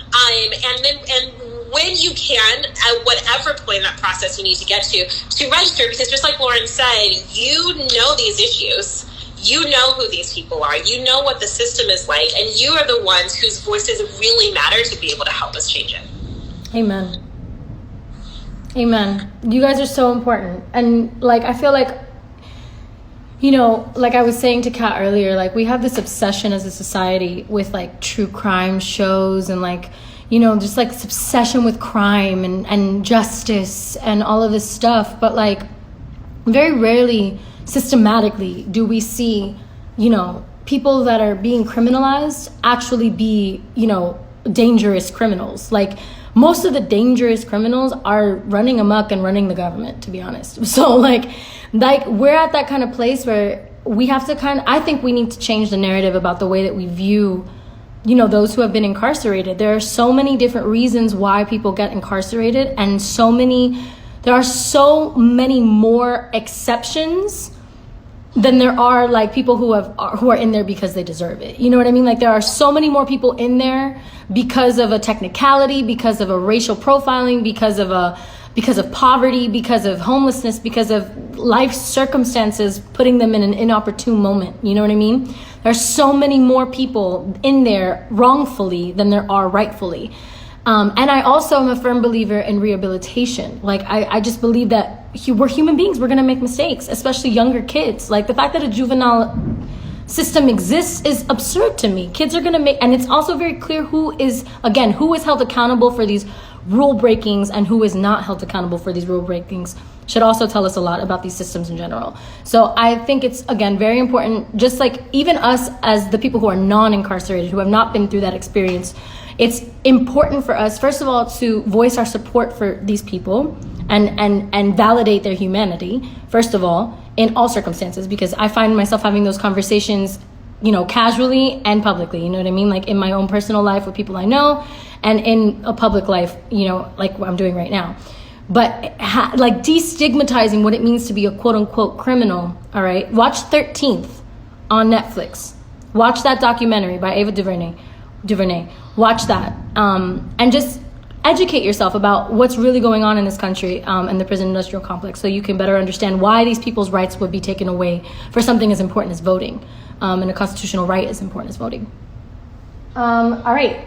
Speaker 1: And when you can, at whatever point in that process you need to get to register, because just like Lauren said, you know these issues. You know who these people are. You know what the system is like, and you are the ones whose voices really matter to be able to help us change it.
Speaker 2: Amen. Amen. You guys are so important. And like, I feel like, you know, like I was saying to Kat earlier, like we have this obsession as a society with like true crime shows and like, you know, just like this obsession with crime and justice and all of this stuff. But like very rarely systematically do we see, you know, people that are being criminalized actually be, you know, dangerous criminals. Like most of the dangerous criminals are running amok and running the government, to be honest. So like we're at that kind of place where we have to I think we need to change the narrative about the way that we view, you know, those who have been incarcerated. There are so many different reasons why people get incarcerated, and there are so many more exceptions than there are like people who are in there because they deserve it. You know what I mean? Like there are so many more people in there because of a technicality, because of a racial profiling, because of poverty, because of homelessness, because of life circumstances putting them in an inopportune moment. You know what I mean? There are so many more people in there wrongfully than there are rightfully. And I also am a firm believer in rehabilitation. Like I just believe that we're human beings. We're going to make mistakes, especially younger kids. Like the fact that a juvenile system exists is absurd to me. Kids are going to make, and it's also very clear who is held accountable for these rule breakings and who is not held accountable for these rule breakings should also tell us a lot about these systems in general. So I think it's, again, very important, just like even us as the people who are non-incarcerated, who have not been through that experience, it's important for us, first of all, to voice our support for these people and validate their humanity, first of all, in all circumstances, because I find myself having those conversations, you know, casually and publicly, you know what I mean? Like in my own personal life with people I know and in a public life, you know, like what I'm doing right now. But like destigmatizing what it means to be a quote unquote criminal, all right? Watch 13th on Netflix. Watch that documentary by Ava DuVernay. Watch that. And just educate yourself about what's really going on in this country and the prison industrial complex, so you can better understand why these people's rights would be taken away for something as important as voting. And a constitutional right as important as voting. All right.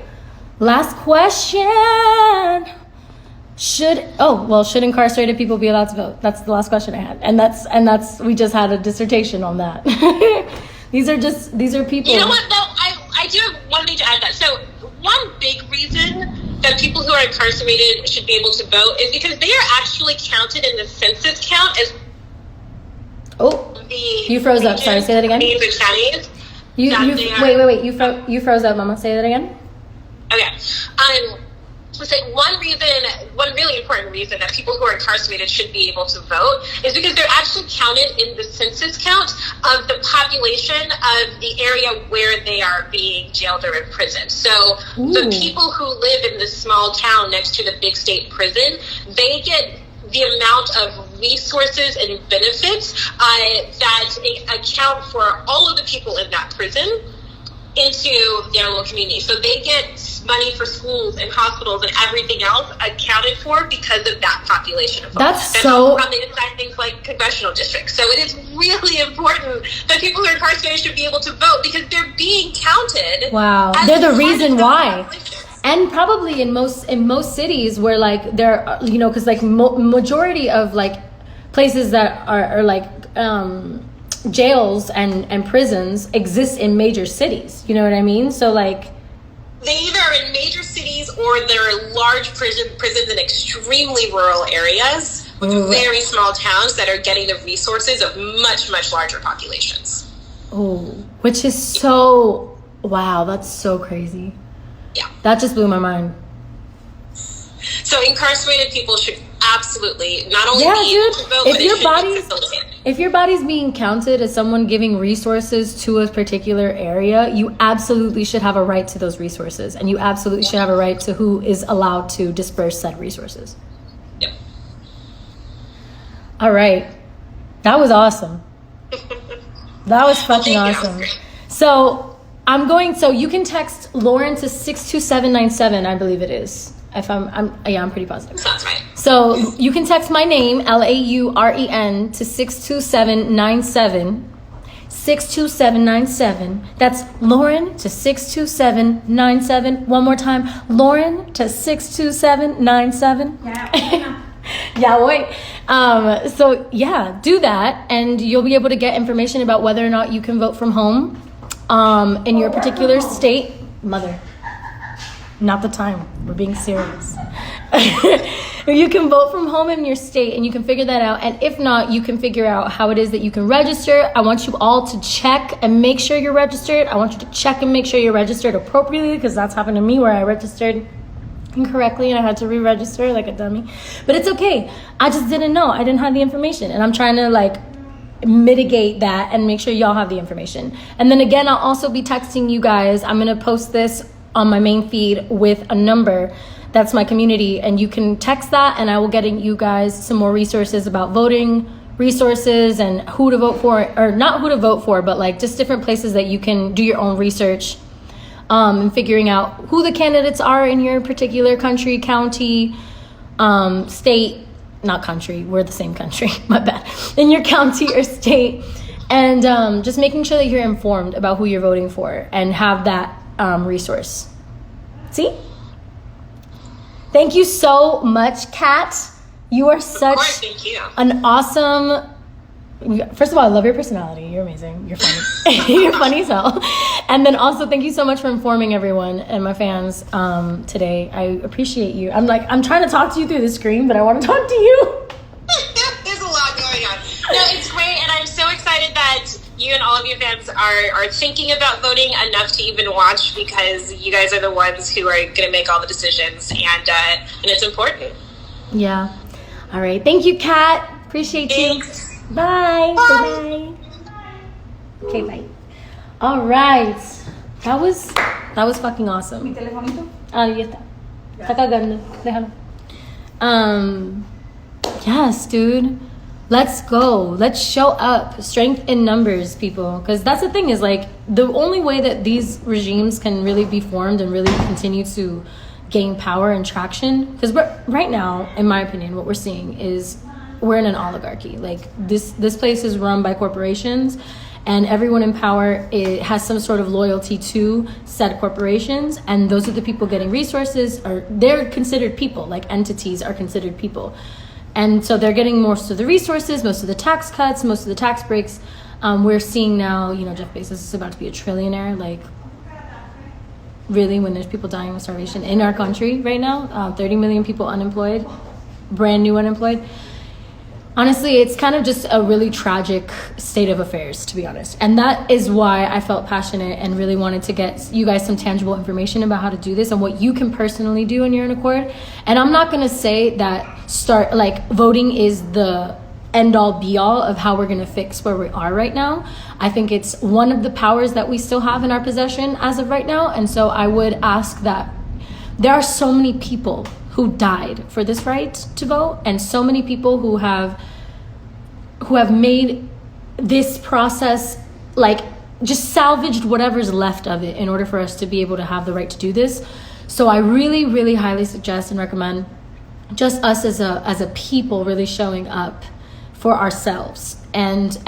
Speaker 2: Last question. Should incarcerated people be allowed to vote? That's the last question I had. And that's we just had a dissertation on that. These are people.
Speaker 1: You know what though? I do have one thing to add that. So one big reason that people who are incarcerated should be able to vote is because they are actually counted in the census count as
Speaker 2: you froze up. Sorry, say that again.
Speaker 1: Wait.
Speaker 2: You froze up, Mama. Say that again.
Speaker 1: Okay. So one really important reason that people who are incarcerated should be able to vote is because they're actually counted in the census count of the population of the area where they are being jailed or imprisoned. So the people who live in this small town next to the big state prison, they get the amount of resources and benefits that account for all of the people in that prison into their local community. So they get money for schools and hospitals and everything else accounted for because of that population of folks. That's how they decide things like congressional districts. So it is really important that people who are incarcerated should be able to vote because they're being counted.
Speaker 2: Wow, they're the reason why. And probably in most cities where like there, you know, because like majority of like places that are like jails and prisons exist in major cities. You know what I mean? So like
Speaker 1: they either are in major cities or they're large prisons in extremely rural areas with very small towns that are getting the resources of much, much larger populations.
Speaker 2: Oh, which is so, wow, that's so crazy.
Speaker 1: Yeah.
Speaker 2: That just blew my mind.
Speaker 1: So incarcerated people should absolutely not only be able to vote, but it should be facilitated.
Speaker 2: If your body's being counted as someone giving resources to a particular area, you absolutely should have a right to those resources. And you absolutely should have a right to who is allowed to disperse said resources.
Speaker 1: Yep.
Speaker 2: All right. That was awesome. That was fucking awesome. So you can text Lauren to 62797, I believe it is. If I'm pretty positive.
Speaker 1: Sounds right.
Speaker 2: So you can text my name, LAUREN, to 62797. 62797. That's Lauren to 62797. One more time. Lauren to 62797. Yeah. Yeah, wait. So yeah, do that, and you'll be able to get information about whether or not you can vote from home in your particular state. Mother, not the time. We're being serious. You can vote from home in your state, and you can figure that out. And if not, you can figure out how it is that you can register. I want you all to check and make sure you're registered. I want you to check and make sure you're registered appropriately, because that's happened to me where I registered incorrectly and I had to re-register like a dummy. But it's okay. I just didn't know. I didn't have the information, and I'm trying to like mitigate that and make sure y'all have the information. And then again, I'll also be texting you guys. I'm going to post this on my main feed with a number. That's my community, and you can text that, and I will get you guys some more resources about voting resources and who to vote for, or not who to vote for, but like just different places that you can do your own research and figuring out who the candidates are in your particular country, county, state, not country, we're the same country, my bad, in your county or state, and just making sure that you're informed about who you're voting for and have that resource. See? Thank you so much, Kat. You are such
Speaker 1: thank you.
Speaker 2: An awesome... First of all, I love your personality. You're amazing. You're funny. You're funny as hell. And then also, thank you so much for informing everyone and my fans today. I appreciate you. I'm trying to talk to you through the screen, but I want to talk to you.
Speaker 1: There's a lot going on. No, it's great, and I'm so excited that you and all of your fans are thinking about voting enough to even watch, because you guys are the ones who are going to make all the decisions, and it's important.
Speaker 2: Yeah. All right. Thank you, Kat. Appreciate
Speaker 1: Thanks.
Speaker 2: you. Bye. Bye. Okay, bye. All right. That was fucking awesome.
Speaker 3: Mi telefonito.
Speaker 2: Ya está. Está cargando. Déjalo. Yes, dude. Let's go. Let's show up. Strength in numbers, people. Because that's the thing, is like the only way that these regimes can really be formed and really continue to gain power and traction. Because right now, in my opinion, what we're seeing is we're in an oligarchy. Like this place is run by corporations, and everyone in power has some sort of loyalty to said corporations, and those are the people getting resources, or they're considered people. Like entities are considered people. And so they're getting most of the resources, most of the tax cuts, most of the tax breaks. We're seeing now, Jeff Bezos is about to be a trillionaire. Like, really, when there's people dying of starvation in our country right now, 30 million people unemployed, brand new unemployed. Honestly, it's kind of just a really tragic state of affairs, to be honest. And that is why I felt passionate and really wanted to get you guys some tangible information about how to do this and what you can personally do in your own accord. And I'm not going to say that voting is the end all be all of how we're going to fix where we are right now. I think it's one of the powers that we still have in our possession as of right now. And so I would ask that there are so many people who died for this right to vote, and so many people who have made this process, like, just salvaged whatever's left of it in order for us to be able to have the right to do this. So I really, really highly suggest and recommend just us as a people really showing up for ourselves and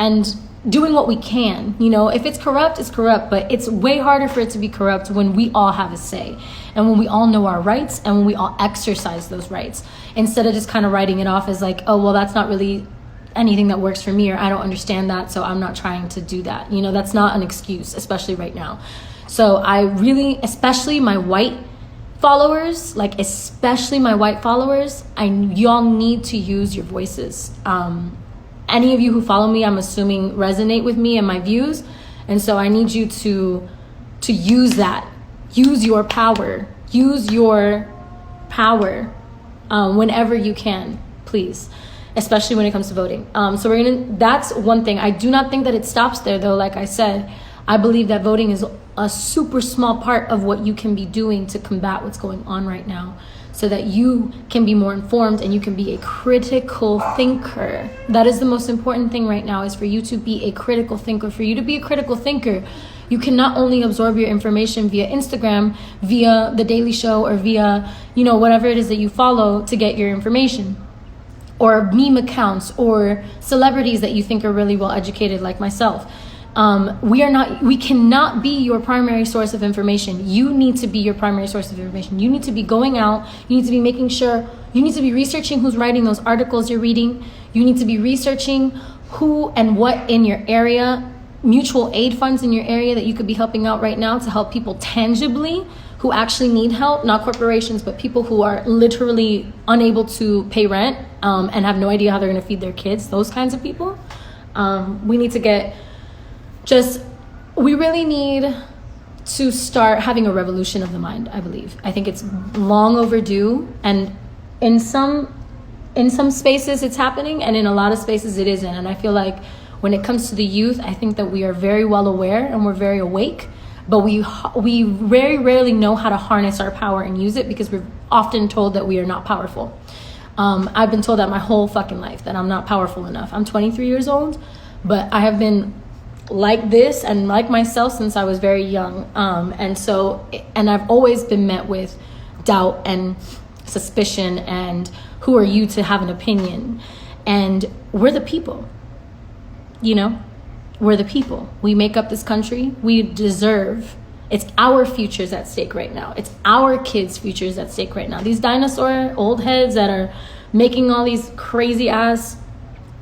Speaker 2: doing what we can. If it's corrupt, it's corrupt, but it's way harder for it to be corrupt when we all have a say, and when we all know our rights, and when we all exercise those rights, instead of just kind of writing it off as like, oh, well, that's not really anything that works for me, or I don't understand that, so I'm not trying to do that. That's not an excuse, especially right now. So I really, especially my white followers, y'all need to use your voices. Any of you who follow me, I'm assuming, resonate with me and my views. And so I need you to use that. Use your power. Use your power whenever you can, please. Especially when it comes to voting. So that's one thing. I do not think that it stops there, though. Like I said, I believe that voting is a super small part of what you can be doing to combat what's going on right now. so that you can be more informed and you can be a critical thinker. That is the most important thing right now, is for you to be a critical thinker. For you to be a critical thinker, you can not only absorb your information via Instagram, via The Daily Show, or via, whatever it is that you follow to get your information, or meme accounts, or celebrities that you think are really well educated like myself. We cannot be your primary source of information. You need to be your primary source of information. You need to be going out. You need to be making sure, you need to be researching who's writing those articles you're reading. You need to be researching who and what in your area, mutual aid funds in your area that you could be helping out right now to help people tangibly who actually need help, not corporations, but people who are literally unable to pay rent and have no idea how they're going to feed their kids, those kinds of people. We need to we really need to start having a revolution of the mind, I believe. I think it's long overdue, and in some spaces it's happening, and in a lot of spaces it isn't. And I feel like when it comes to the youth, I think that we are very well aware and we're very awake, but we very rarely know how to harness our power and use it, because we're often told that we are not powerful. I've been told that my whole fucking life, that I'm not powerful enough. I'm 23 years old, but I have been like this and like myself since I was very young. And I've always been met with doubt and suspicion and who are you to have an opinion? And we're the people, we're the people. We make up this country. We deserve, it's our futures at stake right now. It's our kids' futures at stake right now. These dinosaur old heads that are making all these crazy ass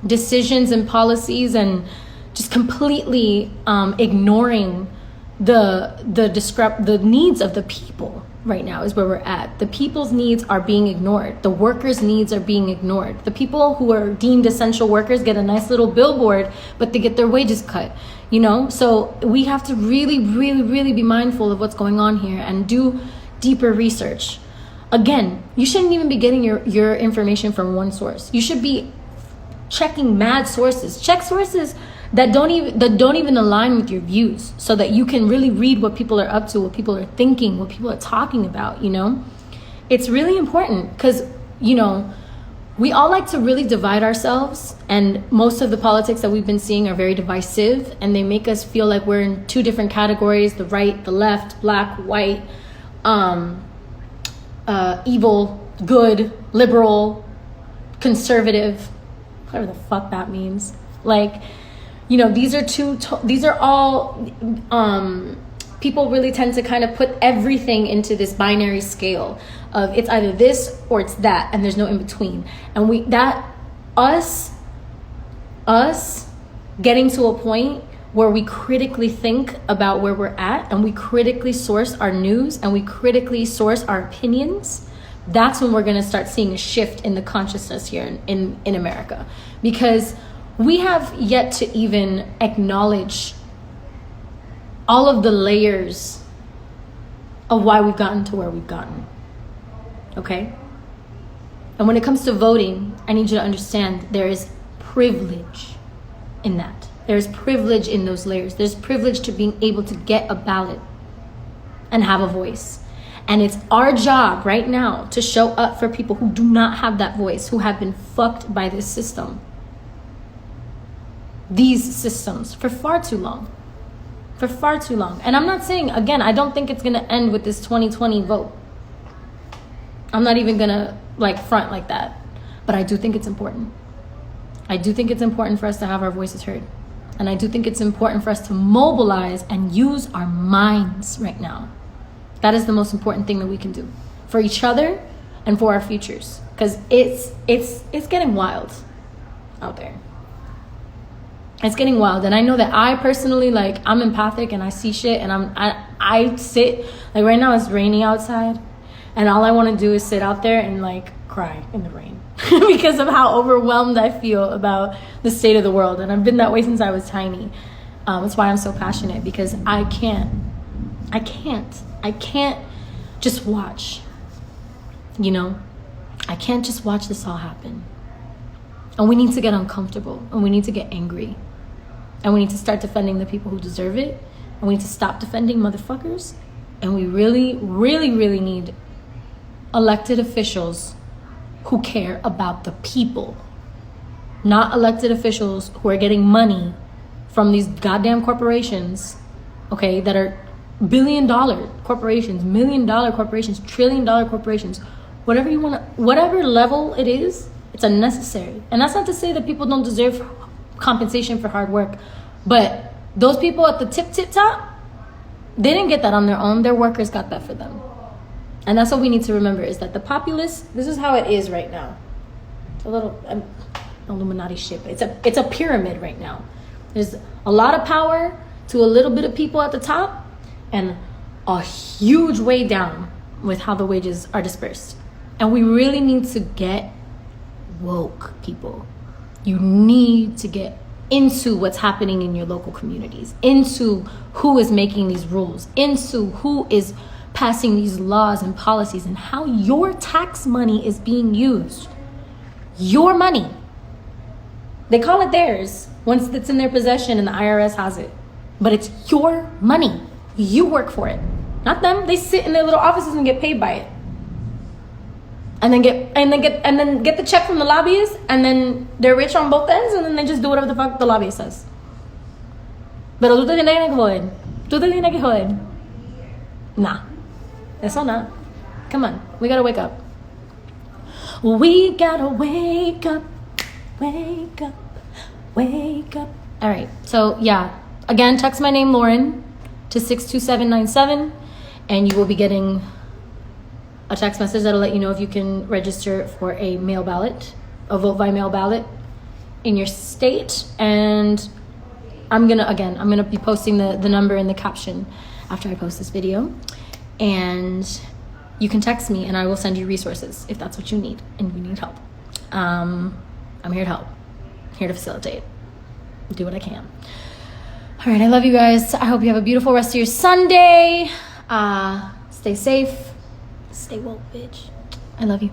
Speaker 2: decisions and policies and just completely ignoring the needs of the people right now is where we're at. The people's needs are being ignored. The workers' needs are being ignored. The people who are deemed essential workers get a nice little billboard, but they get their wages cut, So we have to really, really, really be mindful of what's going on here and do deeper research. Again, you shouldn't even be getting your information from one source. You should be checking mad sources. Check sources that don't even align with your views, so that you can really read what people are up to, what people are thinking, what people are talking about. It's really important, because we all like to really divide ourselves, and most of the politics that we've been seeing are very divisive, and they make us feel like we're in two different categories: the right, the left, black, white, evil, good, liberal, conservative, whatever the fuck that means. These are all people really tend to kind of put everything into this binary scale of it's either this or it's that, and there's no in between. And us getting to a point where we critically think about where we're at, and we critically source our news, and we critically source our opinions, that's when we're going to start seeing a shift in the consciousness here in America. Because we have yet to even acknowledge all of the layers of why we've gotten to where we've gotten. Okay? And when it comes to voting, I need you to understand there is privilege in that. There's privilege in those layers. There's privilege to being able to get a ballot and have a voice. And it's our job right now to show up for people who do not have that voice, who have been fucked by this system. These systems for far too long. And I'm not saying, again, I don't think it's going to end with this 2020 vote. I'm not even going to front like that. But I do think it's important. I do think it's important for us to have our voices heard. And I do think it's important for us to mobilize and use our minds right now. That is the most important thing that we can do for each other and for our futures. Because it's getting wild out there. It's getting wild. And I know that I personally, I'm empathic and I see shit, and I sit, right now it's rainy outside, and all I want to do is sit out there and cry in the rain because of how overwhelmed I feel about the state of the world. And I've been that way since I was tiny. That's why I'm so passionate, because I can't just watch, I can't just watch this all happen. And we need to get uncomfortable, and we need to get angry. And we need to start defending the people who deserve it. And we need to stop defending motherfuckers. And we really, really, really need elected officials who care about the people, not elected officials who are getting money from these goddamn corporations, okay, that are billion-dollar corporations, million-dollar corporations, trillion-dollar corporations, whatever you want to, whatever level it is, it's unnecessary. And that's not to say that people don't deserve compensation for hard work, but those people at the tip top, they didn't get that on their own. Their workers got that for them. And that's what we need to remember, is that the populace, this is how it is right now. It's a little Illuminati shit, but it's a pyramid right now. There's a lot of power to a little bit of people at the top, and a huge way down with how the wages are dispersed. And we really need to get woke, people. You need to get into what's happening in your local communities, into who is making these rules, into who is passing these laws and policies, and how your tax money is being used. Your money. They call it theirs once it's in their possession and the IRS has it. But it's your money. You work for it. Not them. They sit in their little offices and get paid by it. And then get the check from the lobbyist, and then they're rich on both ends, and then they just do whatever the fuck the lobbyist says. Pero tú te tienes que joder. Tú te tienes que joder. Nah. Eso not. Come on. We gotta wake up. We gotta wake up. Wake up. Wake up. All right. So, yeah. Again, text my name, Lauren, to 62797, and you will be getting a text message that'll let you know if you can register for a mail ballot, a vote by mail ballot in your state. And I'm gonna be posting the number in the caption after I post this video. And you can text me and I will send you resources if that's what you need and you need help. I'm here to help, here to facilitate, do what I can. All right, I love you guys. I hope you have a beautiful rest of your Sunday. Stay safe. Stay woke, bitch. I love you.